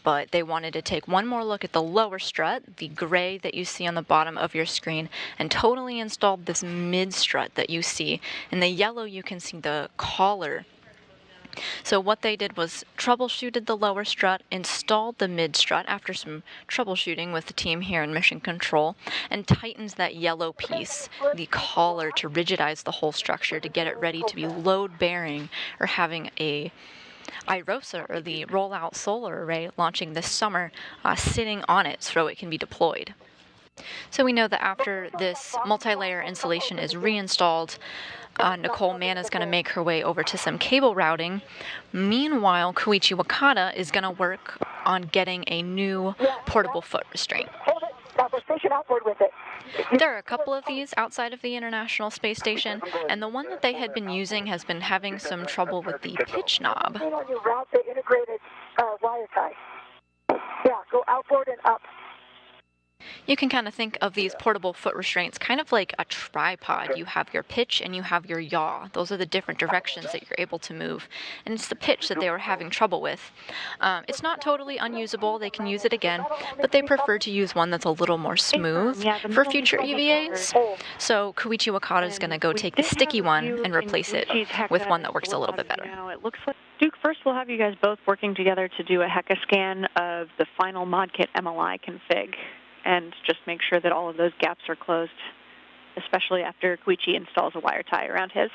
but they wanted to take one more look at the lower strut, the gray that you see on the bottom of your screen, and totally installed this mid strut that you see. In the yellow you can see the collar. So what they did was troubleshooted the lower strut, installed the mid strut after some troubleshooting with the team here in Mission Control, and tightened that yellow piece, the collar, to rigidize the whole structure to get it ready to be load bearing or having a iROSA, or the rollout solar array, launching this summer, sitting on it so it can be deployed. So we know that after this multi-layer insulation is reinstalled, Nicole Mann is going to make her way over to some cable routing. Meanwhile, Koichi Wakata is going to work on getting a new portable foot restraint. Hold it. Now we're station outboard with it. There are a couple of these outside of the International Space Station, and the one that they had been using has been having some trouble with the pitch knob. When you route the integrated wire tie. Yeah, go outboard and up. You can kind of think of these portable foot restraints kind of like a tripod. You have your pitch and you have your yaw. Those are the different directions that you're able to move. And it's the pitch that they were having trouble with. It's not totally unusable. They can use it again, but they prefer to use one that's a little more smooth for future EVAs. So Koichi Wakata is going to go take the sticky one and replace it with one that works a little bit better. It looks like Duke, first we'll have you guys both working together to do a HECA scan of the final ModKit MLI config, and just make sure that all of those gaps are closed, especially after Koichi installs a wire tie around his.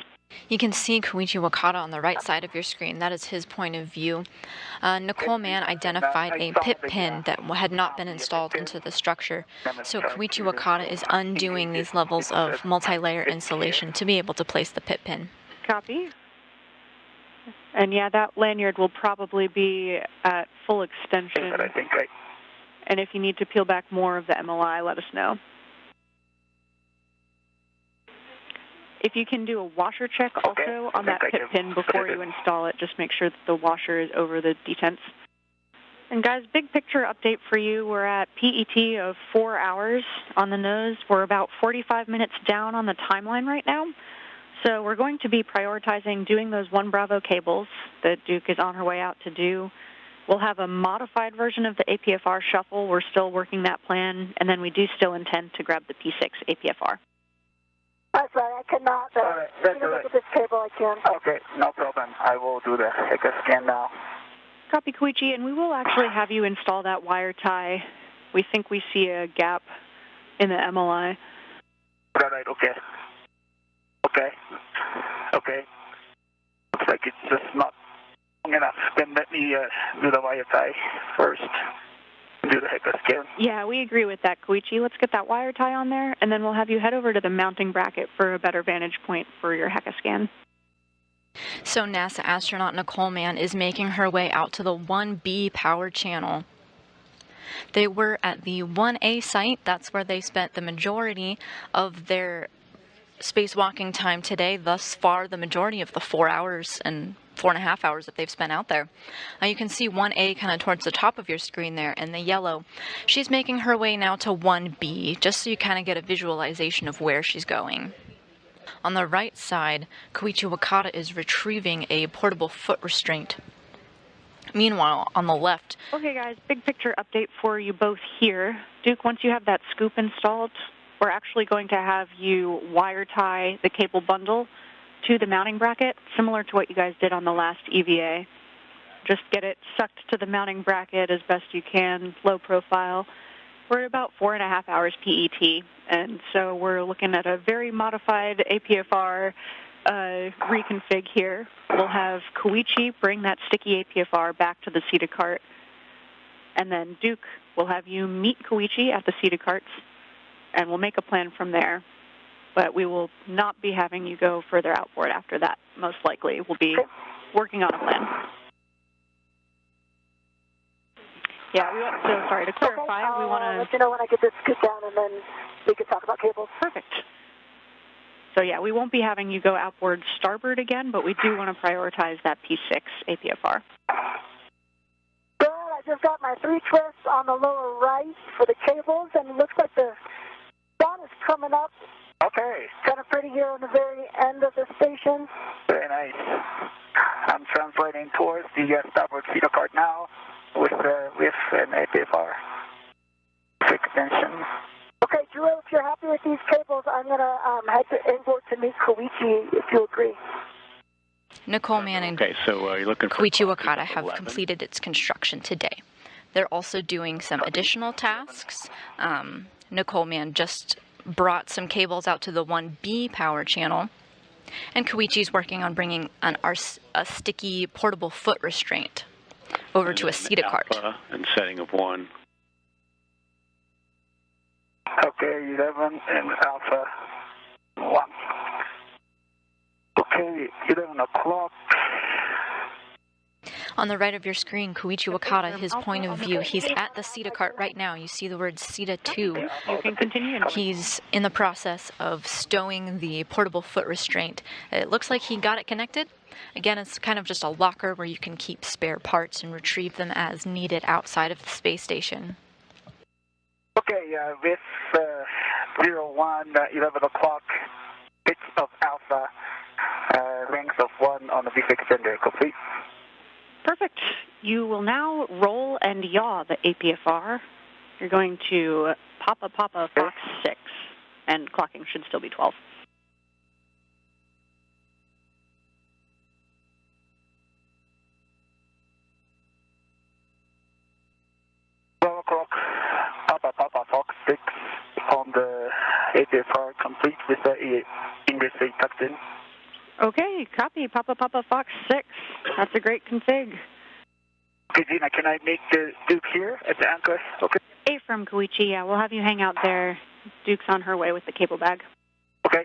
You can see Koichi Wakata on the right side of your screen. That is his point of view. Nicole Mann identified a pip pin that had not been installed into the structure. So Koichi Wakata is undoing these levels of multi-layer insulation to be able to place the pip pin. Copy. And yeah, that lanyard will probably be at full extension. And if you need to peel back more of the MLI, let us know. If you can do a washer check also on that pip pin before you install it, just make sure that the washer is over the detents. And guys, big picture update for you. We're at PET of 4 hours on the nose. We're about 45 minutes down on the timeline right now. So we're going to be prioritizing doing those 1 Bravo cables that Duke is on her way out to do. We'll have a modified version of the APFR shuffle. We're still working that plan, and then we do still intend to grab the P6 APFR. That's right, I cannot. Even look at this cable, I can. Okay, no problem. I will do the ECA scan now. Copy, Koichi, and we will actually have you install that wire tie. We think we see a gap in the MLI. Right, okay. Okay. Looks like it's just not long enough. Then let me do the wire tie first. Do the ECA scan. Yeah, we agree with that, Koichi. Let's get that wire tie on there, and then we'll have you head over to the mounting bracket for a better vantage point for your HECA scan. So NASA astronaut Nicole Mann is making her way out to the 1B power channel. They were at the 1A site. That's where they spent the majority of their spacewalking time today. Thus far, the majority of the 4 hours and 4.5 hours that they've spent out there. You can see 1A kind of towards the top of your screen there in the yellow. She's making her way now to 1B, just so you kind of get a visualization of where she's going. On the right side, Koichi Wakata is retrieving a portable foot restraint. Meanwhile, on the left... Okay, guys, big picture update for you both here. Duke, once you have that scoop installed, we're actually going to have you wire tie the cable bundle to the mounting bracket, similar to what you guys did on the last EVA. Just get it sucked to the mounting bracket as best you can, low profile. We're at about 4.5 hours PET, and so we're looking at a very modified APFR reconfig here. We'll have Koichi bring that sticky APFR back to the CETA cart, and then Duke will have you meet Koichi at the CETA carts, and we'll make a plan from there. But we will not be having you go further outboard after that, most likely. We'll be working on a plan. Yeah, so sorry, to clarify, we want to... let you know when I get this scoop down, and then we can talk about cables. Perfect. So yeah, we won't be having you go outboard starboard again, but we do want to prioritize that P6 APFR. Good, I just got my 3 twists on the lower right for the cables, and it looks like the sun is coming up. Okay. Kind of pretty here on the very end of the station. Very nice. I'm translating towards the starboard CETA cart now with an APFR extension. Okay, Drew, if you're happy with these cables, I'm going to head to inboard to meet Koichi, if you agree. Nicole Mann and Koichi Wakata have completed its construction today. They're also doing some additional tasks. Nicole Mann just brought some cables out to the 1B power channel, and Koichi's working on bringing a sticky portable foot restraint over to a CETA cart. And setting of 1. Okay, 11 and alpha 1. Okay, 11 o'clock. On the right of your screen, Koichi Wakata, his point of view, he's at the CETA cart right now. You see the word CETA 2. You can continue. He's in the process of stowing the portable foot restraint. It looks like he got it connected. Again, it's kind of just a locker where you can keep spare parts and retrieve them as needed outside of the space station. Okay, with 01, 11 o'clock, pitch of alpha, length of 1 on the beef extender, complete. Perfect. You will now roll and yaw the APFR. You're going to Papa Fox 6, and clocking should still be 12. Papa Fox 6 on the APFR, complete with the English tucked in. Okay, copy. Papa Fox 6. That's a great config. Okay, Gina, can I make the Duke here at the anchor? Okay. A from Koichi, yeah. We'll have you hang out there. Duke's on her way with the cable bag. Okay.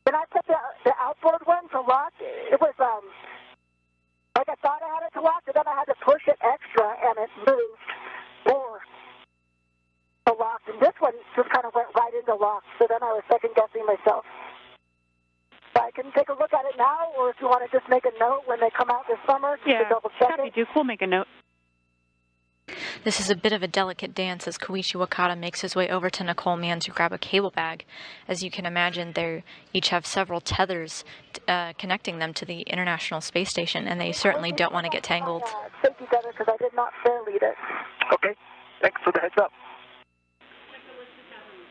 When I put the outboard one to lock, it was, like I thought I had it to lock, but then I had to push it extra, and it moved more to lock. And this one just kind of went right into lock, so then I was second-guessing myself. I can take a look at it now, or if you want to just make a note when they come out this summer, just to double check copy, it. Duke. We'll make a note. This is a bit of a delicate dance as Koichi Wakata makes his way over to Nicole Mann to grab a cable bag. As you can imagine, they each have several tethers connecting them to the International Space Station, and they certainly don't want to get tangled. Safety tether because I did not fair lead it. Okay, thanks for the heads up.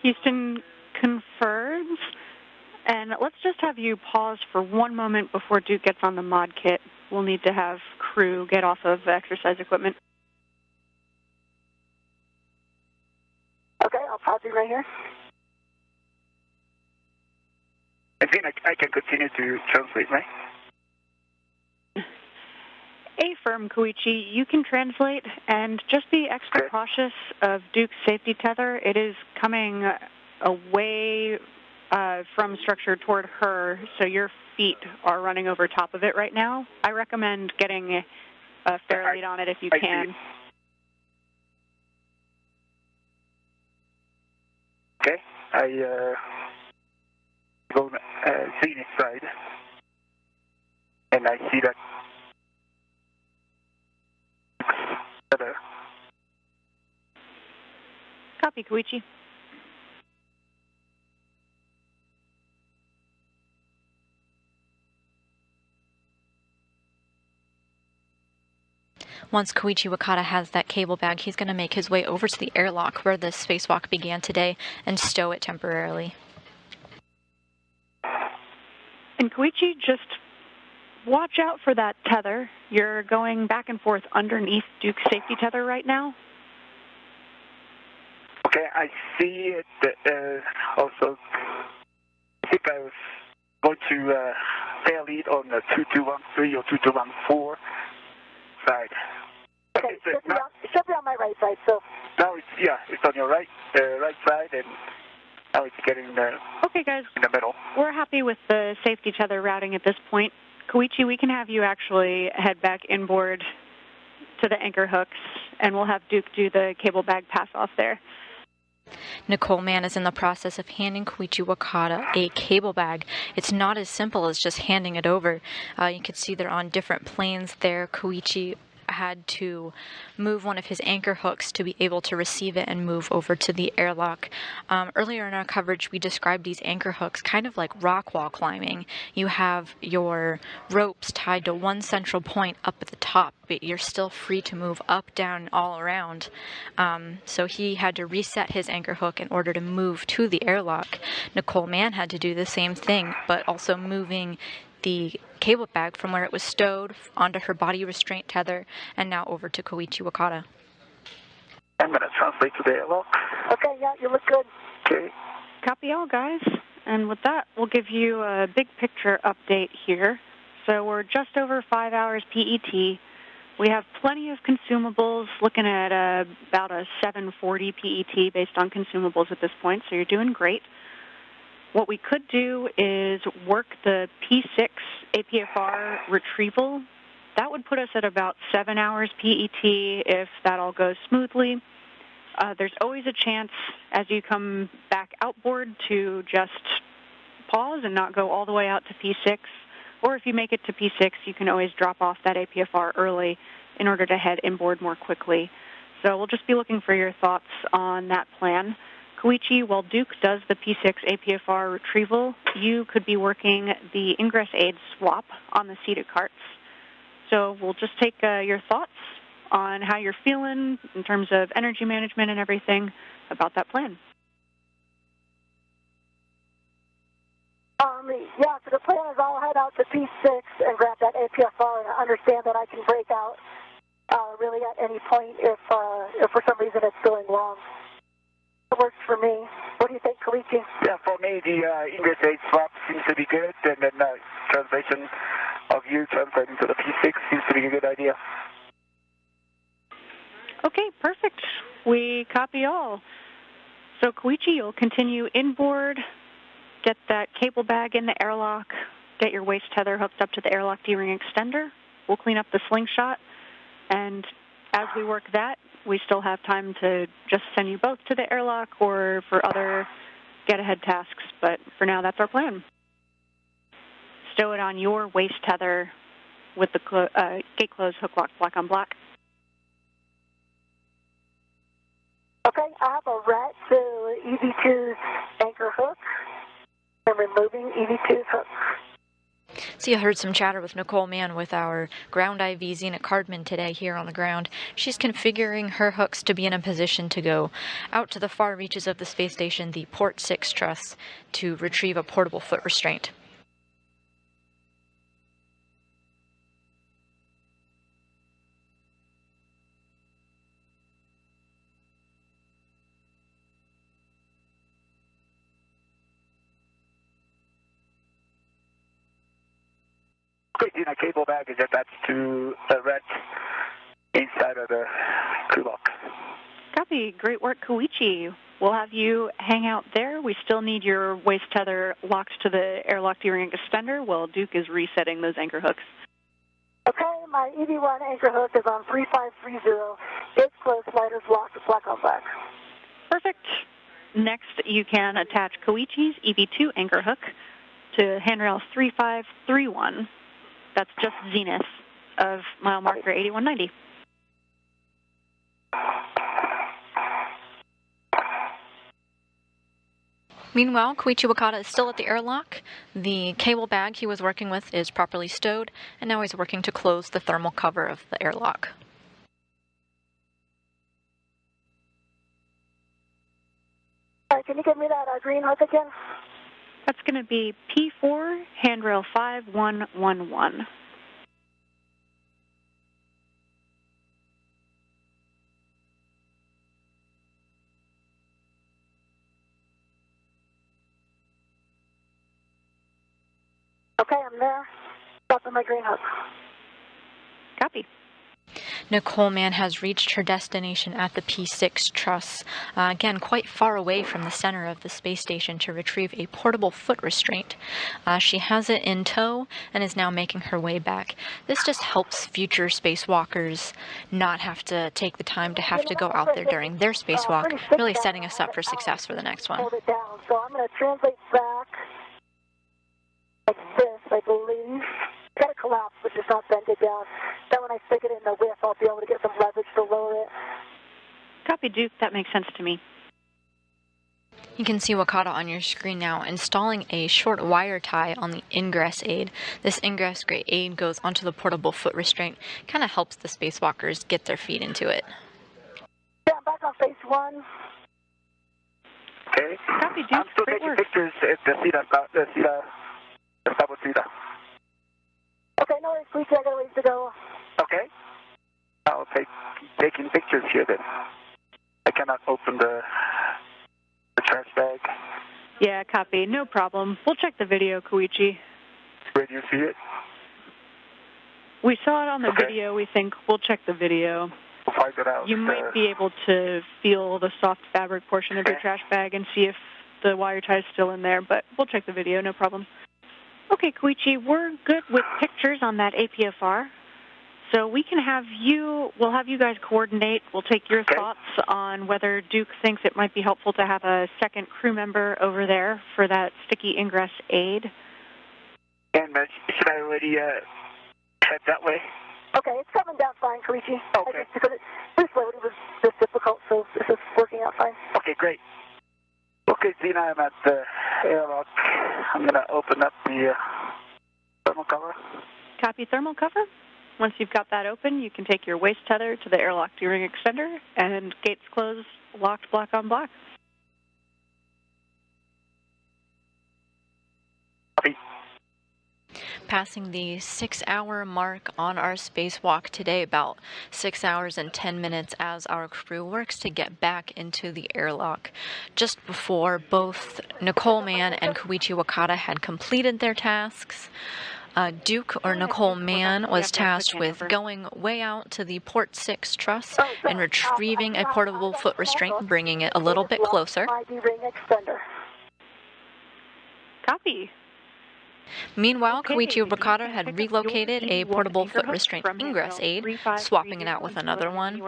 Houston confirms. And let's just have you pause for one moment before Duke gets on the mod kit. We'll need to have crew get off of exercise equipment. Okay, I'll pause you right here. I think I can continue to translate, right? Affirm, Koichi. You can translate, and just be extra cautious of Duke's safety tether. It is coming away from structure toward her, so your feet are running over top of it right now. I recommend getting a fair lead on it if you can. Okay, I go Zenith side, and I see that better. Copy, Koichi. Once Koichi Wakata has that cable bag, he's going to make his way over to the airlock where the spacewalk began today and stow it temporarily. And Koichi, just watch out for that tether. You're going back and forth underneath Duke's safety tether right now. Okay, I see it. Also, I think I was going to fair lead on the 2213 or 2214 side. Okay, it should be on my right side, so. Now it's on your right side, and now it's getting in the middle. We're happy with the safety tether routing at this point. Koichi, we can have you actually head back inboard to the anchor hooks, and we'll have Duke do the cable bag pass off there. Nicole Mann is in the process of handing Koichi Wakata a cable bag. It's not as simple as just handing it over. You can see they're on different planes there. Koichi had to move one of his anchor hooks to be able to receive it and move over to the airlock. Earlier in our coverage, we described these anchor hooks kind of like rock wall climbing. You have your ropes tied to one central point up at the top, but you're still free to move up, down, all around. So he had to reset his anchor hook in order to move to the airlock. Nicole Mann had to do the same thing, but also moving the cable bag from where it was stowed onto her body restraint tether and now over to Koichi Wakata. I'm going to translate to the airlock. Okay, yeah, you look good. Okay. Copy all, guys. And with that, we'll give you a big picture update here. So we're just over 5 hours PET. We have plenty of consumables, looking at about a 740 PET based on consumables at this point, so you're doing great. What we could do is work the P6 APFR retrieval. That would put us at about 7 hours PET if that all goes smoothly. There's always a chance as you come back outboard to just pause and not go all the way out to P6. Or if you make it to P6, you can always drop off that APFR early in order to head inboard more quickly. So we'll just be looking for your thoughts on that plan. Koichi, while Duke does the P6 APFR retrieval, you could be working the ingress aid swap on the seated carts. So we'll just take your thoughts on how you're feeling in terms of energy management and everything about that plan. Yeah, so the plan is I'll head out to P6 and grab that APFR, and I understand that I can break out really at any point if for some reason it's going long. It works for me. What do you think, Koichi? Yeah, for me, the ingress aid swap seems to be good, and then translation of you translating to the P6 seems to be a good idea. Okay, perfect. We copy all. So, Koichi, you'll continue inboard, get that cable bag in the airlock, get your waist tether hooked up to the airlock D-ring extender. We'll clean up the slingshot, and as we work that, we still have time to just send you both to the airlock or for other get-ahead tasks, but for now, that's our plan. Stow it on your waist tether with the gate closed, hook lock, black on black. Okay, I have a rat to EV2's anchor hook. I'm removing EV2's hook. So you heard some chatter with Nicole Mann with our ground IV Xena Cardman today here on the ground. She's configuring her hooks to be in a position to go out to the far reaches of the space station, the Port 6 truss, to retrieve a portable foot restraint. Okay, Xena, cable bag is attached to the rat inside of the crew lock. Copy. Great work, Koichi. We'll have you hang out there. We still need your waist tether locked to the airlock D-ring extender while Duke is resetting those anchor hooks. Okay, my EV1 anchor hook is on 3530. It's closed, sliders locked, black on black. Perfect. Next, you can attach Koichi's EV2 anchor hook to handrail 3531. That's just zenith of mile marker 8190. Meanwhile, Koichi Wakata is still at the airlock. The cable bag he was working with is properly stowed, and now he's working to close the thermal cover of the airlock. All right, can you give me that green hook again? That's going to be P4, handrail 5111. Okay, I'm there. Stop on my green hook. Copy. Nicole Mann has reached her destination at the P6 truss, again quite far away from the center of the space station to retrieve a portable foot restraint. She has it in tow and is now making her way back. This just helps future spacewalkers not have to take the time to have to go out there during their spacewalk, really setting us up for success for the next one. Hold it down. So I'm going to translate back like this, I believe. Got to collapse, but just not bend it down. Then when I stick it in the whiff, I'll be able to get some leverage to lower it. Copy, Duke. That makes sense to me. You can see Wakata on your screen now installing a short wire tie on the ingress aid. This ingress aid goes onto the portable foot restraint, kind of helps the spacewalkers get their feet into it. Yeah, I'm back on phase one. Okay. Copy, Duke. I'm still Great taking work. pictures at the Sabo Theta. Okay, no worries, please. I got a ways to go. Okay. I'll taking pictures here then. I cannot open the trash bag. Yeah, copy. No problem. We'll check the video, Koichi. Where do you see it? We saw it on the Okay. video. We think we'll check the video. We'll find it out. You might be able to feel the soft fabric portion of your trash bag and see if the wire tie is still in there, but we'll check the video, no problem. Okay, Koichi, we're good with pictures on that APFR. So we'll have you guys coordinate. We'll take your thoughts on whether Duke thinks it might be helpful to have a second crew member over there for that sticky ingress aid. And should I already head that way? Okay, it's coming down fine, Koichi. Okay. This loading was just difficult, so this is working out fine. Okay, great. Okay, Xena, I'm at the airlock. I'm going to open up the thermal cover. Copy thermal cover. Once you've got that open, you can take your waist tether to the airlock D-ring extender, and gates closed, locked, block on block. Copy. Passing the 6-hour mark on our spacewalk today, about 6 hours and 10 minutes as our crew works to get back into the airlock. Just before both Nicole Mann and Koichi Wakata had completed their tasks, Duke, or Nicole Mann, was tasked with going way out to the Port 6 truss and retrieving a portable foot restraint, bringing it a little bit closer. Copy. Meanwhile, Koichi Wakata had relocated a portable foot restraint ingress aid, swapping it out with another one,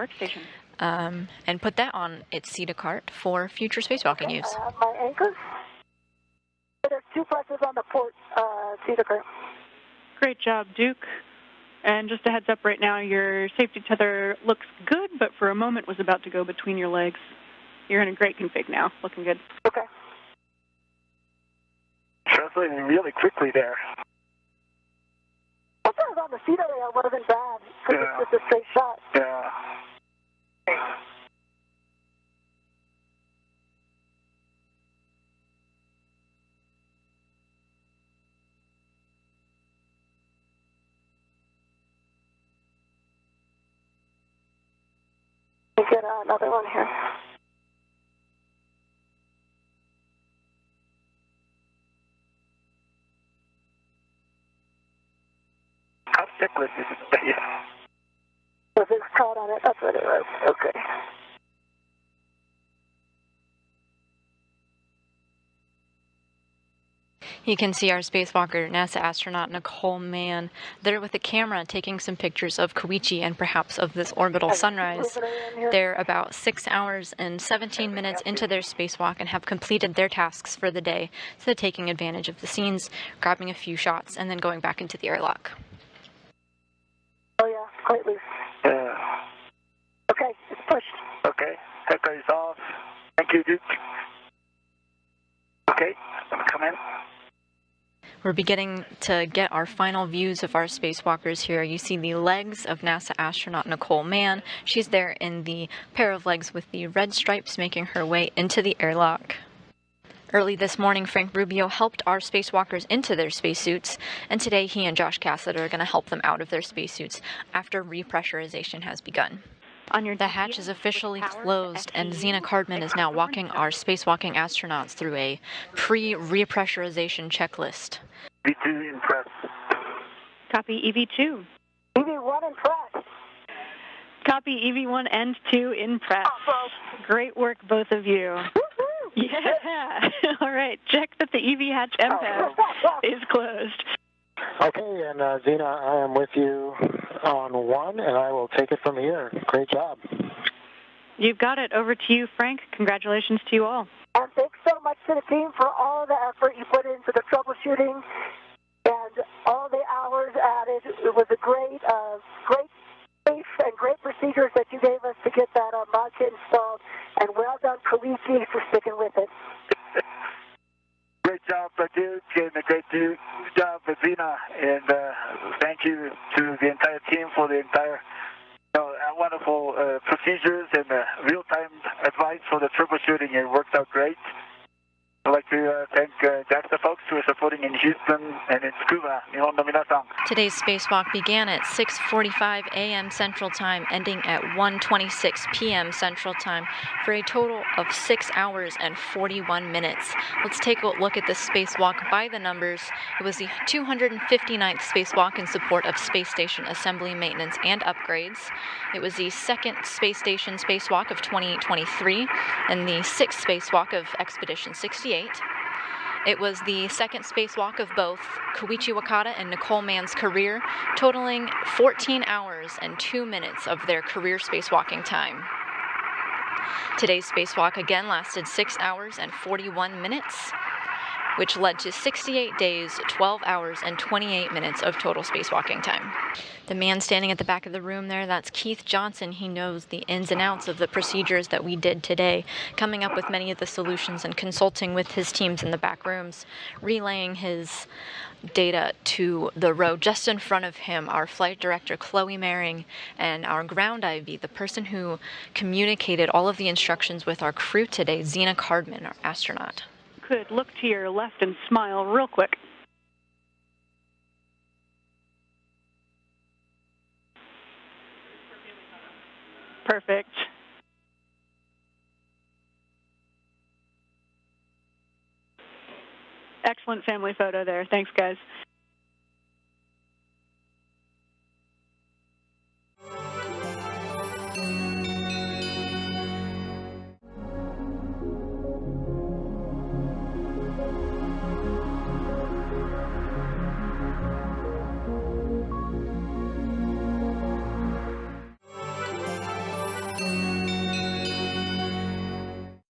and put that on its CETA cart for future spacewalking use. My anchor. There's 2 presses on the port CETA cart. Great job, Duke. And just a heads up right now, your safety tether looks good, but for a moment was about to go between your legs. you're in a great config now. Looking good. Okay. Translating really quickly there. I thought it was on the seat area. It would have been bad because it's just a straight shot. Yeah. Get another one here. How checklist is it? Yeah. Was it caught on it? That's what it was. Okay. You can see our spacewalker, NASA astronaut Nicole Mann, there with a camera taking some pictures of Koichi and perhaps of this orbital sunrise. They're about 6 hours and 17 minutes into their spacewalk and have completed their tasks for the day, so they're taking advantage of the scenes, grabbing a few shots, and then going back into the airlock. Oh yeah, quite loose. Okay, it's pushed. Okay, Echo is off. Thank you, Duke. Okay, come in. We're beginning to get our final views of our spacewalkers here. You see the legs of NASA astronaut Nicole Mann. She's there in the pair of legs with the red stripes, making her way into the airlock. Early this morning, Frank Rubio helped our spacewalkers into their spacesuits, and today he and Josh Cassett are going to help them out of their spacesuits after repressurization has begun. The hatch is officially closed, and Zena Cardman is now walking our spacewalking astronauts through a pre-repressurization checklist. V2 in press. Copy EV2. EV1 in press. Copy EV1 and 2 in press. Great work, both of you. Yeah. All right. Check that the EV hatch MPAS is closed. Okay, and Zena, I am with you on 1, and I will take it from here. Great job. You've got it. Over to you, Frank. Congratulations to you all. And thanks so much to the team for all the effort you put into the troubleshooting and all the hours added. It was a great safe and great procedures that you gave us to get that mod kit installed. And well done, Koichi, for sticking with it. Great job, Duke, and a great job, Zena, and thank you to the entire team for the entire wonderful procedures and real-time advice for the troubleshooting. It worked out great. I'd like to thank JAXA folks who are supporting in Houston and in Tsukuba. Nihon no minasan. Today's spacewalk began at 6:45 a.m. Central Time, ending at 1:26 p.m. Central Time, for a total of 6 hours and 41 minutes. Let's take a look at the spacewalk by the numbers. It was the 259th spacewalk in support of space station assembly, maintenance, and upgrades. It was the second space station spacewalk of 2023 and the sixth spacewalk of Expedition 68. It was the second spacewalk of both Koichi Wakata and Nicole Mann's career, totaling 14 hours and 2 minutes of their career spacewalking time. Today's spacewalk again lasted 6 hours and 41 minutes, which led to 68 days, 12 hours, and 28 minutes of total spacewalking time. The man standing at the back of the room there, that's Keith Johnson. He knows the ins and outs of the procedures that we did today, coming up with many of the solutions and consulting with his teams in the back rooms, relaying his data to the row just in front of him, our flight director, Chloe Maring, and our ground IV, the person who communicated all of the instructions with our crew today, Zena Cardman, our astronaut. Could look to your left and smile real quick. Perfect. Excellent family photo there. Thanks, guys.